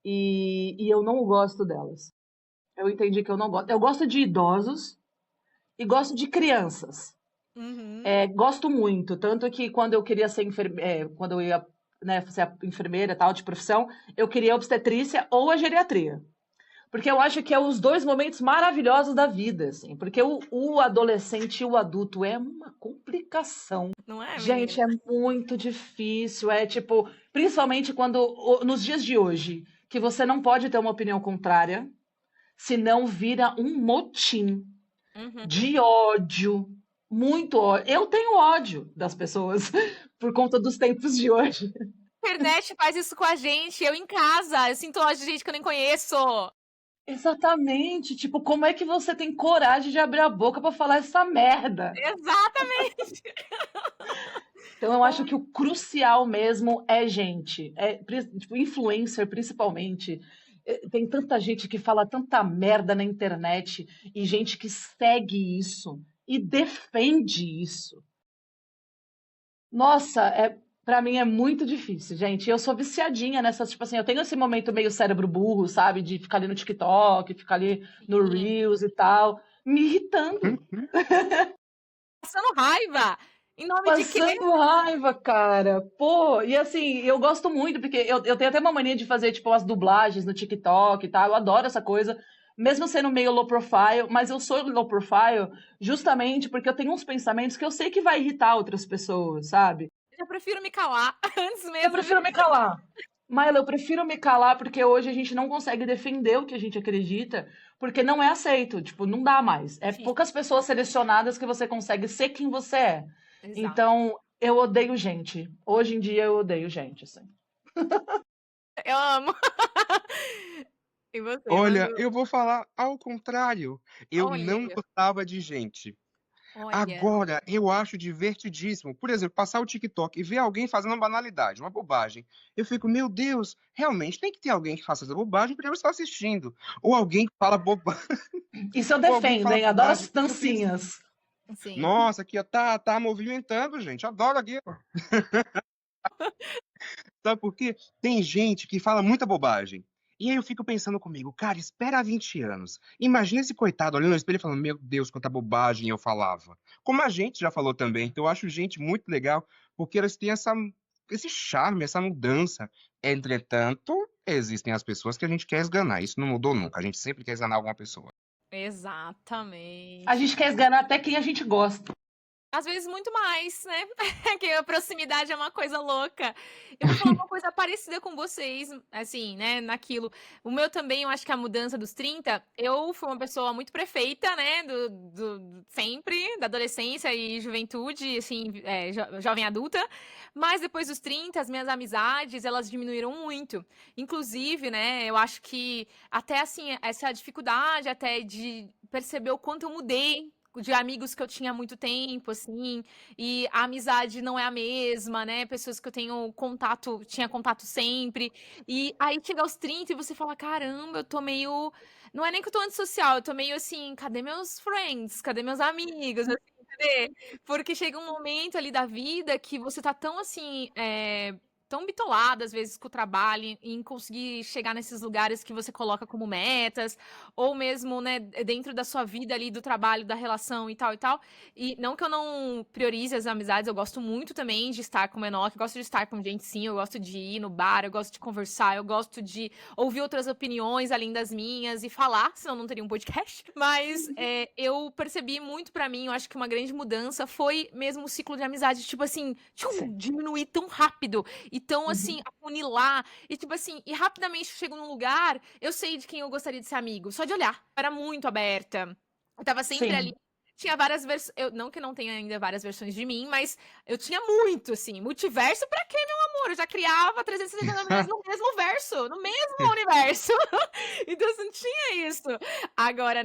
e eu não gosto delas. Eu entendi que eu não gosto. Eu gosto de idosos e gosto de crianças. Uhum. Gosto muito, tanto que quando eu queria ser quando eu ia, né, ser enfermeira tal de profissão, eu queria a obstetrícia ou a geriatria. Porque eu acho que é os dois momentos maravilhosos da vida, assim. Porque o adolescente e o adulto é uma complicação. Não é, Gente, menina? é muito difícil. É tipo, principalmente nos dias de hoje, que você não pode ter uma opinião contrária, senão vira um motim Uhum. de ódio, muito ódio. Eu tenho ódio das pessoas por conta dos tempos de hoje. A internet faz isso com a gente, eu em casa, eu sinto ódio de gente que eu nem conheço. Exatamente, tipo, como é que você tem coragem de abrir a boca pra falar essa merda? Exatamente. Então eu acho que o crucial mesmo é gente, tipo, influencer principalmente. Tem tanta gente que fala tanta merda na internet e gente que segue isso e defende isso. Nossa, para mim é muito difícil, gente. Eu sou viciadinha nessas, tipo assim, eu tenho esse momento meio cérebro burro, sabe? De ficar ali no TikTok, ficar ali no Sim. Reels e tal, me irritando, Passando raiva. Em nome de quê? passando raiva, cara. Pô, e assim, eu gosto muito, porque eu tenho até uma mania de fazer, tipo, as dublagens no TikTok e tal. Eu adoro essa coisa, mesmo sendo meio low profile, mas eu sou low profile justamente porque eu tenho uns pensamentos que eu sei que vai irritar outras pessoas, sabe? Eu prefiro me calar antes Eu mesmo de. prefiro me calar. Maila, eu prefiro me calar porque hoje a gente não consegue defender o que a gente acredita, porque não é aceito, tipo, não dá mais. É Difícil. poucas pessoas selecionadas que você consegue ser quem você é. Exato. Então, eu odeio gente. Hoje em dia eu odeio gente, assim. Eu amo. E você, Olha, Manu? eu vou falar ao contrário. Eu não Olha, gostava de gente. olha. Agora, eu acho divertidíssimo. Por exemplo, passar o TikTok e ver alguém fazendo uma banalidade, uma bobagem. Eu fico, meu Deus, realmente tem que ter alguém que faça essa bobagem para eu estar assistindo. Ou alguém que fala bobagem, Isso eu ou alguém que defendo, fala hein? Adoro bobagem. as Eu penso, dancinhas. Sim. nossa, aqui ó, tá movimentando, gente. Adoro aqui. Sabe por quê? Tem gente que fala muita bobagem. E aí eu fico pensando comigo, cara, espera 20 anos. Imagina esse coitado olhando no espelho e falando, meu Deus, quanta bobagem eu falava. Como a gente já falou também. Então eu acho gente muito legal, porque elas têm esse charme, essa mudança. Entretanto, existem as pessoas que a gente quer esganar. Isso não mudou nunca. A gente sempre quer esganar alguma pessoa. A Exatamente. gente quer esganar até quem a gente gosta. Às vezes muito mais, né? Que a proximidade é uma coisa louca. Eu vou falar uma coisa parecida com vocês, assim, né, naquilo. O meu também, eu acho que a mudança dos 30, eu fui uma pessoa muito prefeita, né, sempre, da adolescência e juventude, assim, jovem adulta. Mas depois dos 30, as minhas amizades, elas diminuíram muito. Inclusive, né, eu acho que até, assim, essa dificuldade até de perceber o quanto eu mudei de amigos que eu tinha há muito tempo, assim, e a amizade não é a mesma, né? Pessoas que eu tinha contato sempre. E aí chega aos 30 e você fala: caramba, eu tô meio. Não é nem que eu tô antissocial, eu tô meio assim, cadê meus friends? Cadê meus amigos? Assim, cadê? Porque chega um momento ali da vida que você tá tão assim. Tão bitolada, às vezes, com o trabalho, em conseguir chegar nesses lugares que você coloca como metas, ou mesmo, né, dentro da sua vida ali, do trabalho, da relação e tal e tal. E não que eu não priorize as amizades, eu gosto muito também de estar com o menor, eu gosto de estar com gente sim, eu gosto de ir no bar, eu gosto de conversar, eu gosto de ouvir outras opiniões além das minhas e falar, senão não teria um podcast. Mas eu percebi muito pra mim, eu acho que uma grande mudança foi mesmo o ciclo de amizade, tipo assim, tchum, Sim. diminuir tão rápido. Então, assim, Uhum. afunilar. E, tipo assim, e rapidamente eu chego num lugar, eu sei de quem eu gostaria de ser amigo, só de olhar. Eu era muito aberta. Eu tava sempre ali. Sim. Tinha várias versões. Não que eu não tenha ainda várias versões de mim, mas eu tinha muito, assim. Multiverso pra quê, meu amor? Eu já criava 360 no mesmo verso, no mesmo universo. Então, assim, não tinha isso. Agora,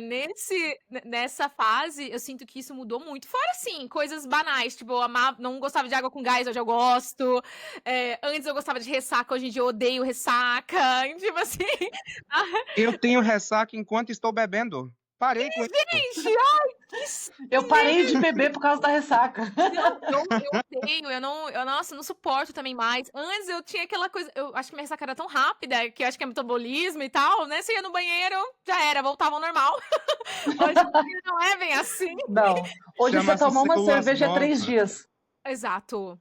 nessa fase, eu sinto que isso mudou muito. Fora, assim, coisas banais. Tipo, eu não gostava de água com gás, hoje eu gosto. Antes eu gostava de ressaca, hoje em dia eu odeio ressaca. Tipo assim. Eu tenho ressaca enquanto estou bebendo. Parei com isso. Gente, ai, que Eu parei de beber por causa da ressaca. Não, eu odeio, nossa, não suporto também mais. Antes eu tinha aquela coisa, eu acho que minha ressaca era tão rápida, que eu acho que é metabolismo e tal, né? Você ia no banheiro, já era, voltava ao normal. Hoje em dia não é bem assim. Não. Hoje você Chama-se tomou uma células cerveja 3 novas. dias. Exato.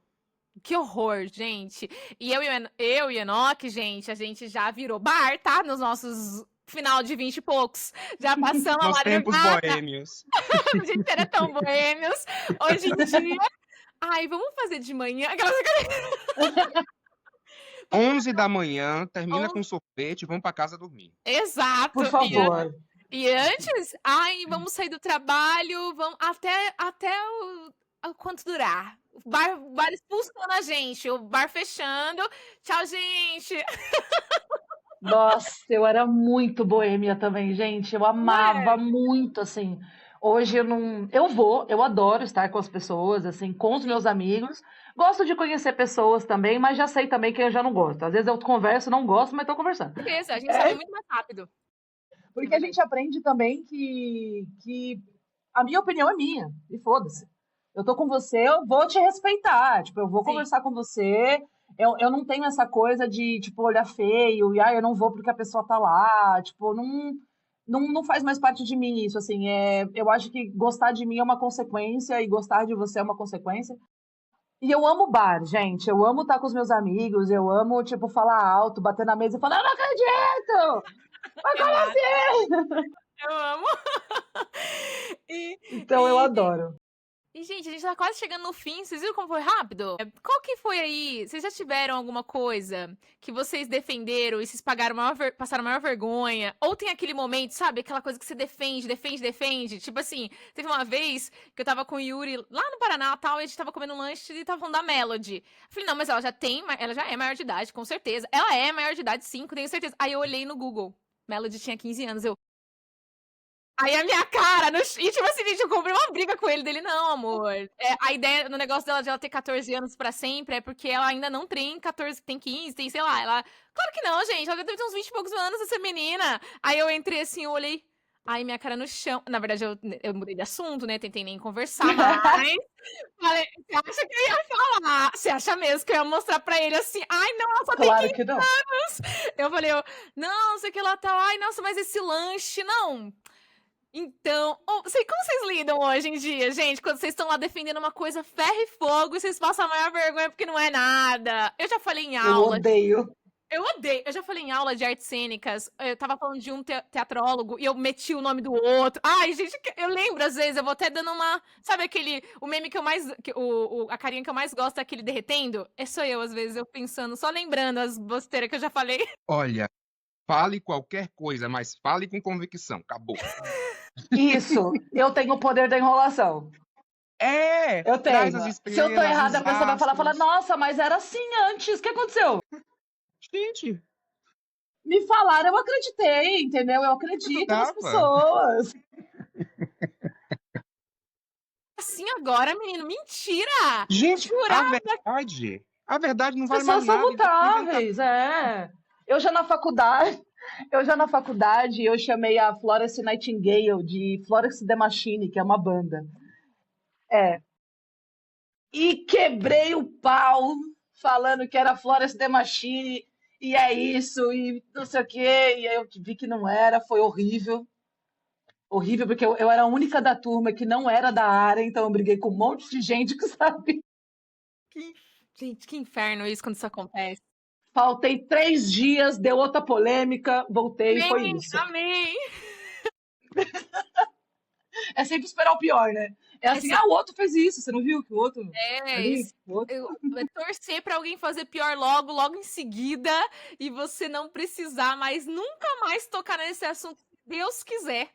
Que horror, gente. E eu e Enoque, gente, a gente já virou bar, tá? Nos nossos final de 20 e poucos. Já passamos a Nos tempos madrugada. boêmios. A gente era tão boêmios. Hoje em dia, ai, vamos fazer de manhã. Aquelas 11 da manhã, termina com sorvete, vamos para casa dormir. Exato. Por favor. E antes, ai, vamos sair do trabalho, vamos até o quanto durar. O bar expulsando a gente, o bar fechando. Tchau, gente. Nossa, eu era muito boêmia também, gente. Eu amava muito, assim. Hoje eu não. Eu adoro estar com as pessoas, assim, com os meus amigos. Gosto de conhecer pessoas também, mas já sei também que eu já não gosto. Às vezes eu converso, não gosto, mas tô conversando. Beleza, a gente sabe muito mais rápido. Porque a gente aprende também que a minha opinião é minha, e foda-se. Eu tô com você, eu vou te respeitar. Tipo, eu vou Sim. conversar com você. Eu não tenho essa coisa de, tipo, olhar feio e, eu não vou porque a pessoa tá lá. Tipo, não faz mais parte de mim isso, assim. Eu acho que gostar de mim é uma consequência e gostar de você é uma consequência. E eu amo bar, gente. Eu amo estar com os meus amigos. Eu amo, tipo, falar alto, bater na mesa e falar, eu não acredito! Mas como assim? Eu amo. Então eu adoro. E, gente, a gente tá quase chegando no fim. Vocês viram como foi rápido? Qual que foi aí? Vocês já tiveram alguma coisa que vocês defenderam e vocês passaram maior vergonha? Ou tem aquele momento, sabe? Aquela coisa que você defende. Tipo assim, teve uma vez que eu tava com o Yuri lá no Paraná tal, e a gente tava comendo um lanche e tava falando da Melody. Eu falei, não, mas ela já é maior de idade, com certeza. Ela é maior de idade, sim, tenho certeza. Aí eu olhei no Google. Melody tinha 15 anos, Aí a minha cara, e tipo assim, gente, eu comprei uma briga com ele, dele, não, amor. A ideia no negócio dela de ela ter 14 anos pra sempre é porque ela ainda não tem 14, tem 15, tem, sei lá, ela... Claro que não, gente, ela deve ter uns 20 e poucos anos, essa menina. Aí eu entrei assim, eu olhei, aí minha cara no chão. Na verdade, eu mudei de assunto, né, tentei nem conversar mais. Falei, você acha que eu ia falar? Você acha mesmo que eu ia mostrar pra ele assim, ai, não, ela só tem 15 que não. anos. Eu falei, não, sei que ela tá, ai, nossa, mas esse lanche, não... Então, como vocês lidam hoje em dia, gente? Quando vocês estão lá defendendo uma coisa ferro e fogo e vocês passam a maior vergonha porque não é nada. Eu já falei em aula. Eu odeio. Eu já falei em aula de artes cênicas. Eu tava falando de um teatrólogo e eu meti o nome do outro. Ai, gente, eu lembro às vezes, eu vou até dando uma. Sabe o meme que eu mais. A carinha que eu mais gosto é aquele derretendo? Sou eu, às vezes, eu pensando, só lembrando as besteiras que eu já falei. Olha, fale qualquer coisa, mas fale com convicção. Acabou. Isso, eu tenho o poder da enrolação. Eu tenho. Se eu tô errada, a pessoa vai falar, nossa, mas era assim antes, o que aconteceu? Gente, me falaram, eu acreditei, entendeu? Eu acredito nas pessoas. Assim agora, menino, mentira! Gente, a verdade não vale mais nada. As pessoas são mutáveis, Eu já na faculdade, eu chamei a Florence Nightingale de Florence The Machine, que é uma banda. E quebrei o pau falando que era Florence The Machine, e é isso, e não sei o quê. E aí eu vi que não era, foi horrível. Horrível, porque eu era a única da turma que não era da área, então eu briguei com um monte de gente que sabe. Gente, que inferno isso quando isso acontece. Faltei 3 dias, deu outra polêmica, voltei e foi isso. Amém! É sempre esperar o pior, né? É É assim, sempre o outro fez isso, você não viu que o outro ali, isso. o outro... Torcer pra alguém fazer pior logo em seguida, e você não precisar mais, nunca mais tocar nesse assunto, se Deus quiser.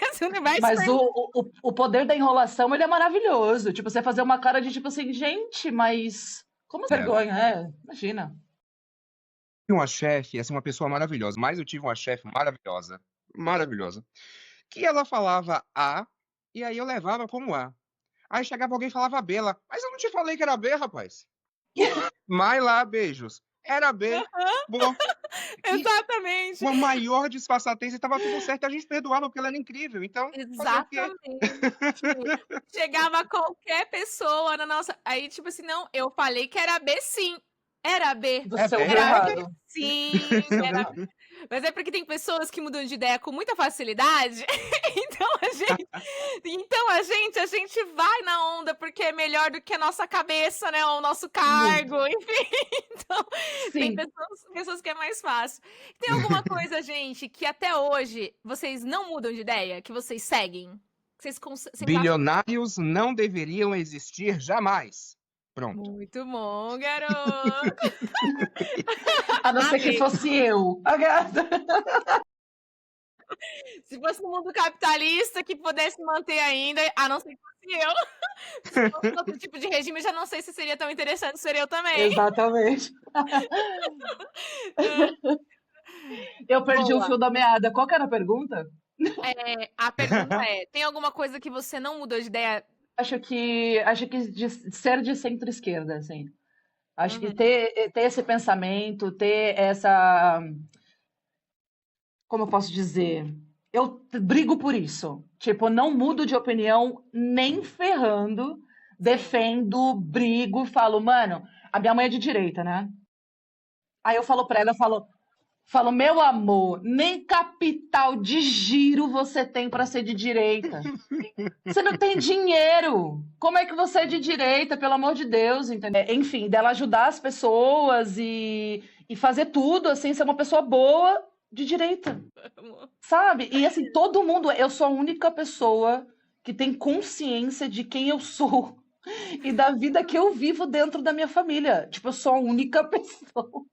Né? Se o universo Mas o poder da enrolação, ele é maravilhoso. Tipo, você fazer uma cara de tipo assim, gente, mas como É. vergonha, imagina. Tive uma chefe, essa é uma pessoa maravilhosa, mas eu tive uma chefe maravilhosa, maravilhosa, que ela falava A, e aí eu levava como A. Aí chegava alguém e falava B, ela, mas eu não te falei que era B, rapaz. Mas lá, beijos. Era B, bom. E Exatamente. uma maior disfarçatez e estava tudo certo, a gente perdoava porque ela era incrível, então fazer o quê? Exatamente. Chegava qualquer pessoa na nossa. Aí, tipo assim, não, eu falei que era B, sim. Era B. É Você ouviu B, Era B, errado. sim. Você ouviu Era errado. B. Mas é porque tem pessoas que mudam de ideia com muita facilidade. Então a gente vai na onda porque é melhor do que a nossa cabeça, né? Ou o nosso Muito. cargo, enfim. Então, tem Sim. pessoas que é mais fácil. Tem alguma coisa, gente, que até hoje vocês não mudam de ideia, que vocês seguem? Que vocês acham bilionários não deveriam existir jamais. Pronto. muito bom, garoto. A não ser que Amei. fosse eu. Se fosse no mundo capitalista que pudesse manter ainda, a não ser que fosse eu. Se fosse outro tipo de regime, eu já não sei se seria tão interessante ser eu também. Exatamente. Eu perdi o Boa. fio da meada. Qual que era a pergunta? A pergunta é: tem alguma coisa que você não mudou de ideia? Acho que ser de centro-esquerda, assim. Acho que Uhum. ter esse pensamento, ter essa. Como eu posso dizer? Eu brigo por isso. Tipo, não mudo de opinião nem ferrando. Defendo, brigo, falo, mano, a minha mãe é de direita, né? Aí eu falo pra ela, eu falo, meu amor, nem capital de giro você tem pra ser de direita. Você não tem dinheiro. Como é que você é de direita, pelo amor de Deus, entendeu? Enfim, dela ajudar as pessoas e fazer tudo, assim, ser uma pessoa boa de direita, sabe? E assim, todo mundo, eu sou a única pessoa que tem consciência de quem eu sou e da vida que eu vivo dentro da minha família. Tipo, eu sou a única pessoa.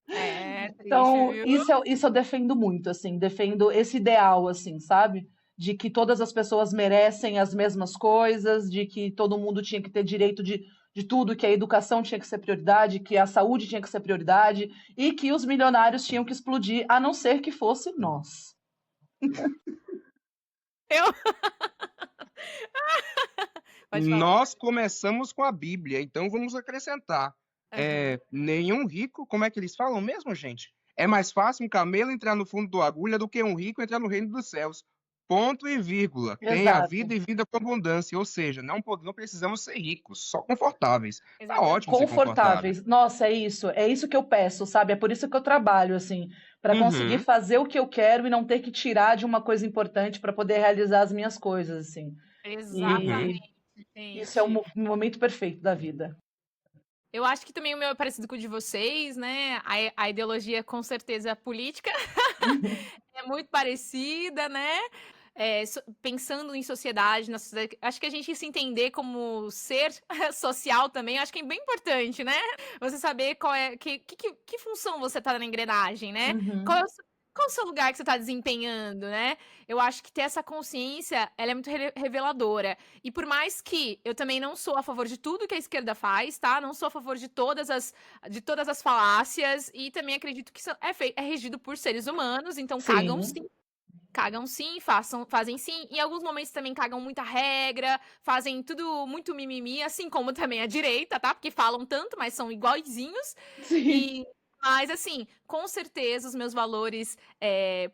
É triste, Então, viu? isso eu defendo muito, assim, defendo esse ideal, assim, sabe? De que todas as pessoas merecem as mesmas coisas, de que todo mundo tinha que ter direito de tudo, que a educação tinha que ser prioridade, que a saúde tinha que ser prioridade, e que os milionários tinham que explodir, a não ser que fosse nós. Eu. Pode falar. Nós começamos com a Bíblia, então vamos acrescentar. Uhum. Nenhum rico, como é que eles falam mesmo, gente? É mais fácil um camelo entrar no fundo da agulha do que um rico entrar no reino dos céus. Ponto e vírgula. Tem a Exato. vida e vida com abundância, ou seja, não precisamos ser ricos, só confortáveis. Tá Exatamente. ótimo ser confortável. Confortáveis. Nossa, é isso que eu peço, sabe? É por isso que eu trabalho, assim, para conseguir Uhum. fazer o que eu quero e não ter que tirar de uma coisa importante para poder realizar as minhas coisas, assim. Exatamente, E isso é o gente. momento perfeito da vida. Eu acho que também o meu é parecido com o de vocês, né? A ideologia, com certeza, política é muito parecida, né? Pensando em sociedade, na sociedade, acho que a gente se entender como ser social também, acho que é bem importante, né? Você saber que função você tá na engrenagem, né? Qual Uhum. é qual o seu lugar que você está desempenhando, né? Eu acho que ter essa consciência, ela é muito reveladora. E por mais que eu também não sou a favor de tudo que a esquerda faz, tá? Não sou a favor de todas as falácias e também acredito que é regido por seres humanos, então Sim. cagam sim, fazem sim. Em alguns momentos também cagam muita regra, fazem tudo muito mimimi, assim como também a direita, tá? Porque falam tanto, mas são iguaizinhos. Sim. Mas, assim, com certeza os meus valores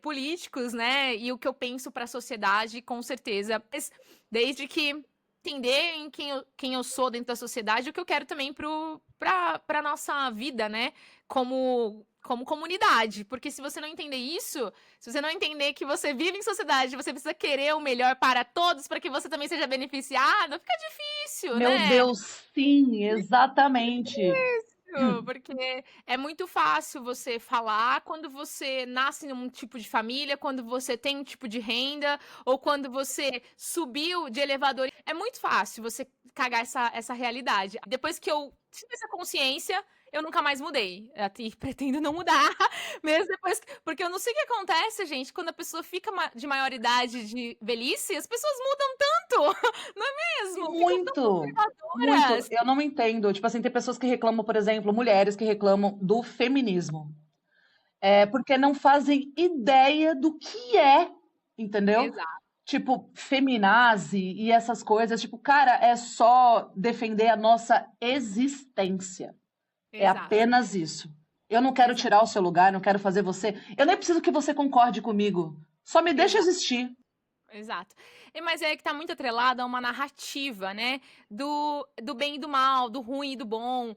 políticos, né? E o que eu penso para a sociedade, com certeza. Mas desde que entender em quem eu sou dentro da sociedade, o que eu quero também para nossa vida, né? Como comunidade. Porque se você não entender isso, se você não entender que você vive em sociedade, você precisa querer o melhor para todos, para que você também seja beneficiado, fica difícil, Meu né? Deus, sim, exatamente. porque é muito fácil você falar quando você nasce num tipo de família, quando você tem um tipo de renda, ou quando você subiu de elevador. É muito fácil você cagar essa realidade. Depois que eu tive essa consciência, eu nunca mais mudei. E pretendo não mudar, mesmo depois. Porque eu não sei o que acontece, gente, quando a pessoa fica de maioridade, de velhice, as pessoas mudam tanto, não é mesmo? Ficam tão Muito, muito. conservadoras. Eu não entendo. Tipo assim, tem pessoas que reclamam, por exemplo, mulheres que reclamam do feminismo. Porque não fazem ideia do que é, entendeu? Exato, Tipo, feminazi e essas coisas. Tipo, cara, é só defender a nossa existência. É exato, apenas isso. Eu não quero exato, tirar o seu lugar, não quero fazer você. Eu nem preciso que você concorde comigo. Só me deixa exato. existir. Exato. Mas é que tá muito atrelado a uma narrativa, né? Do bem e do mal, do ruim e do bom.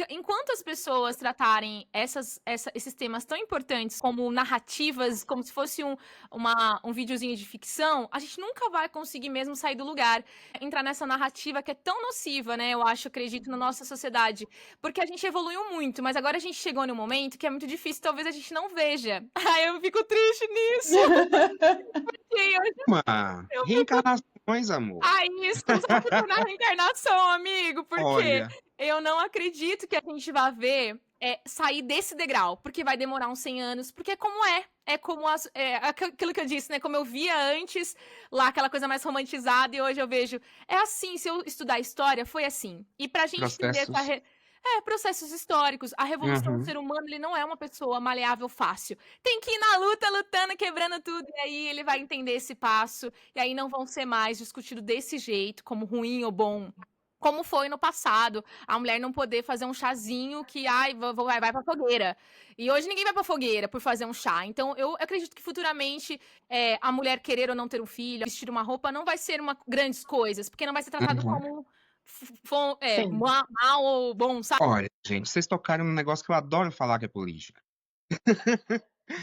Enquanto as pessoas tratarem esses temas tão importantes como narrativas, como se fosse um videozinho de ficção, a gente nunca vai conseguir mesmo sair do lugar. Entrar nessa narrativa que é tão nociva, né? Eu acho, acredito, na nossa sociedade. Porque a gente evoluiu muito, mas agora a gente chegou num momento que é muito difícil, talvez a gente não veja. Ai, eu fico triste nisso. Porque Uma eu fico. reencarnações, amor. Ai, estamos aplicando na reencarnação, amigo, porque Olha, eu não acredito que a gente vá ver sair desse degrau, porque vai demorar uns 100 anos, porque é como é. É como aquilo que eu disse, né? Como eu via antes, lá aquela coisa mais romantizada, e hoje eu vejo. É assim, se eu estudar história, foi assim. E pra gente entender processos. processos históricos. A revolução do Uhum. ser humano, ele não é uma pessoa maleável fácil. Tem que ir na luta, lutando, quebrando tudo, e aí ele vai entender esse passo, e aí não vão ser mais discutidos desse jeito, como ruim ou bom. Como foi no passado, a mulher não poder fazer um chazinho que, ai, vai pra fogueira. E hoje ninguém vai pra fogueira por fazer um chá. Então, eu acredito que futuramente a mulher querer ou não ter um filho, vestir uma roupa, não vai ser uma grandes coisas, porque não vai ser tratado Uhum. como Sim. mal ou bom, sabe? Olha, gente, vocês tocaram num negócio que eu adoro falar que é política.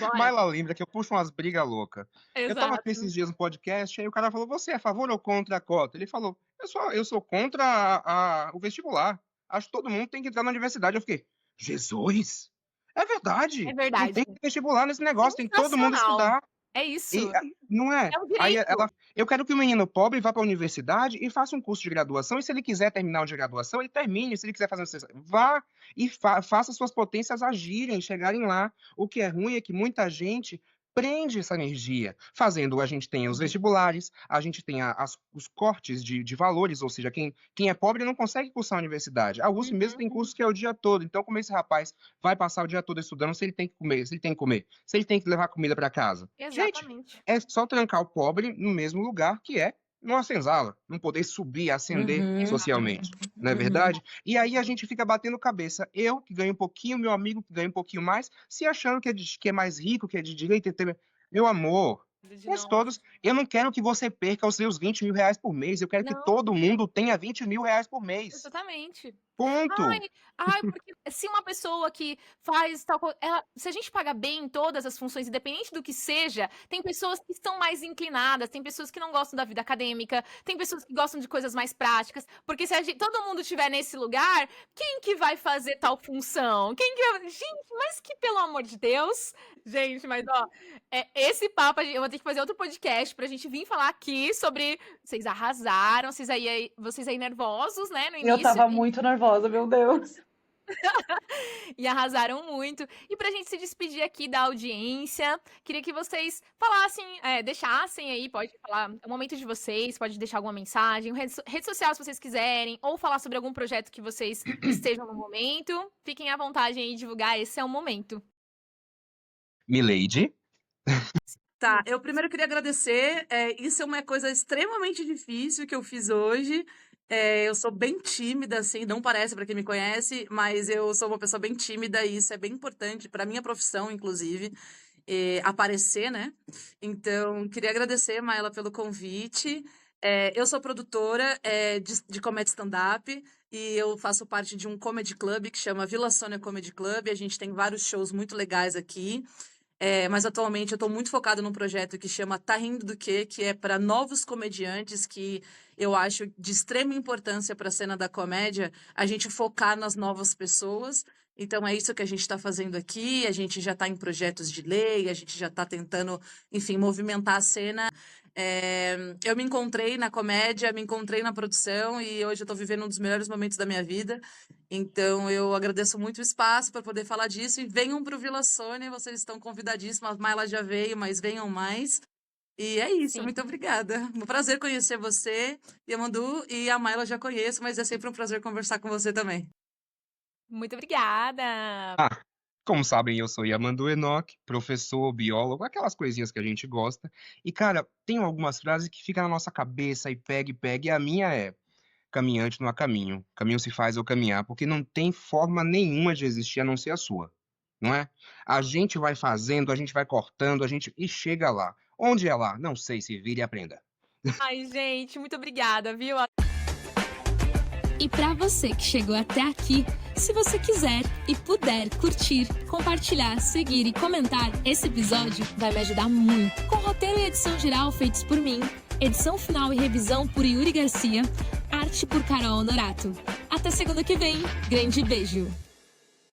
Bora. Maila lembra que eu puxo umas brigas loucas. Eu tava aqui Exato. esses dias no podcast, aí o cara falou: "Você é a favor ou contra a cota?" Ele falou: "Eu sou contra o vestibular. Acho que todo mundo tem que entrar na universidade." Eu fiquei: "Jesus! É É verdade! Não verdade. tem vestibular nesse negócio, tem que todo mundo Sensacional. estudar." É isso. E não é? É um Aí direito. eu quero que o menino pobre vá para a universidade e faça um curso de graduação, e se ele quiser terminar o de graduação, ele termine, se ele quiser fazer vá e faça suas potências agirem, chegarem lá. O que é ruim é que muita gente prende essa energia, fazendo a gente tem os vestibulares, a gente tem os cortes de valores, ou seja, quem é pobre não consegue cursar a universidade. A USP mesmo Uhum. tem curso que é o dia todo, então como esse rapaz vai passar o dia todo estudando se ele tem que comer, se ele tem que comer, se ele tem que levar comida para casa? Gente, Exatamente. é só trancar o pobre no mesmo lugar que é numa senzala, não poder subir, ascender Uhum, socialmente, não é uhum. verdade? E aí a gente fica batendo cabeça. Eu, que ganho um pouquinho, meu amigo, que ganha um pouquinho mais, se achando que é mais rico, que é de direito. Meu amor, De mas novo. todos. Eu não quero que você perca os seus 20 mil reais por mês. Eu quero que Não, todo mundo tenha 20 mil reais por mês. exatamente. Ponto. Ai, porque se uma pessoa que faz tal coisa, se a gente paga bem todas as funções, independente do que seja, tem pessoas que estão mais inclinadas, tem pessoas que não gostam da vida acadêmica, tem pessoas que gostam de coisas mais práticas, porque se todo mundo estiver nesse lugar, quem que vai fazer tal função? Gente, mas que pelo amor de Deus, gente, mas ó, esse papo, eu vou ter que fazer outro podcast pra gente vir falar aqui sobre, vocês arrasaram, vocês aí nervosos, né, no Eu início, tava muito nervosa, meu Deus. e arrasaram muito. E pra gente se despedir aqui da audiência, queria que vocês falassem, deixassem aí, pode falar, é o momento de vocês, pode deixar alguma mensagem, rede social se vocês quiserem, ou falar sobre algum projeto que vocês estejam no momento. Fiquem à vontade aí divulgar, esse é o momento. Milady. Tá, eu primeiro queria agradecer. Isso é uma coisa extremamente difícil que eu fiz hoje. Eu sou bem tímida, assim, não parece para quem me conhece, mas eu sou uma pessoa bem tímida e isso é bem importante para minha profissão, inclusive, aparecer, né? Então, queria agradecer, Maela, pelo convite. Eu sou produtora de comédia stand-up e eu faço parte de um comedy club que chama Vila Sônia Comedy Club. A gente tem vários shows muito legais aqui. Mas atualmente eu tô muito focada num projeto que chama Tá Rindo do Quê? Que é para novos comediantes, que eu acho de extrema importância para a cena da comédia a gente focar nas novas pessoas. Então é isso que a gente está fazendo aqui. A gente já está em projetos de lei, a gente já está tentando, enfim, movimentar a cena. Eu me encontrei na comédia, me encontrei na produção e hoje eu estou vivendo um dos melhores momentos da minha vida. Então eu agradeço muito o espaço para poder falar disso e venham para o Vila Sônia, vocês estão convidadíssimos. A Mayla já veio, mas venham mais. E é isso, Sim. muito obrigada. Um prazer conhecer você, Yamandu, e a Mayla já conheço, mas é sempre um prazer conversar com você também. Muito obrigada. Como sabem, eu sou Yamandu Enoch, professor, biólogo, aquelas coisinhas que a gente gosta. E, cara, tem algumas frases que ficam na nossa cabeça e pega e pega, e a minha é: caminhante não há caminho, caminho se faz ao caminhar, porque não tem forma nenhuma de existir a não ser a sua, não é? A gente vai fazendo, a gente vai cortando, e chega lá. Onde é lá? Não sei, se vire e aprenda. Ai, gente, muito obrigada, viu? E para você que chegou até aqui, se você quiser e puder curtir, compartilhar, seguir e comentar, esse episódio vai me ajudar muito. Com roteiro e edição geral feitos por mim, edição final e revisão por Yuri Garcia, arte por Carol Honorato. Até segunda que vem, grande beijo!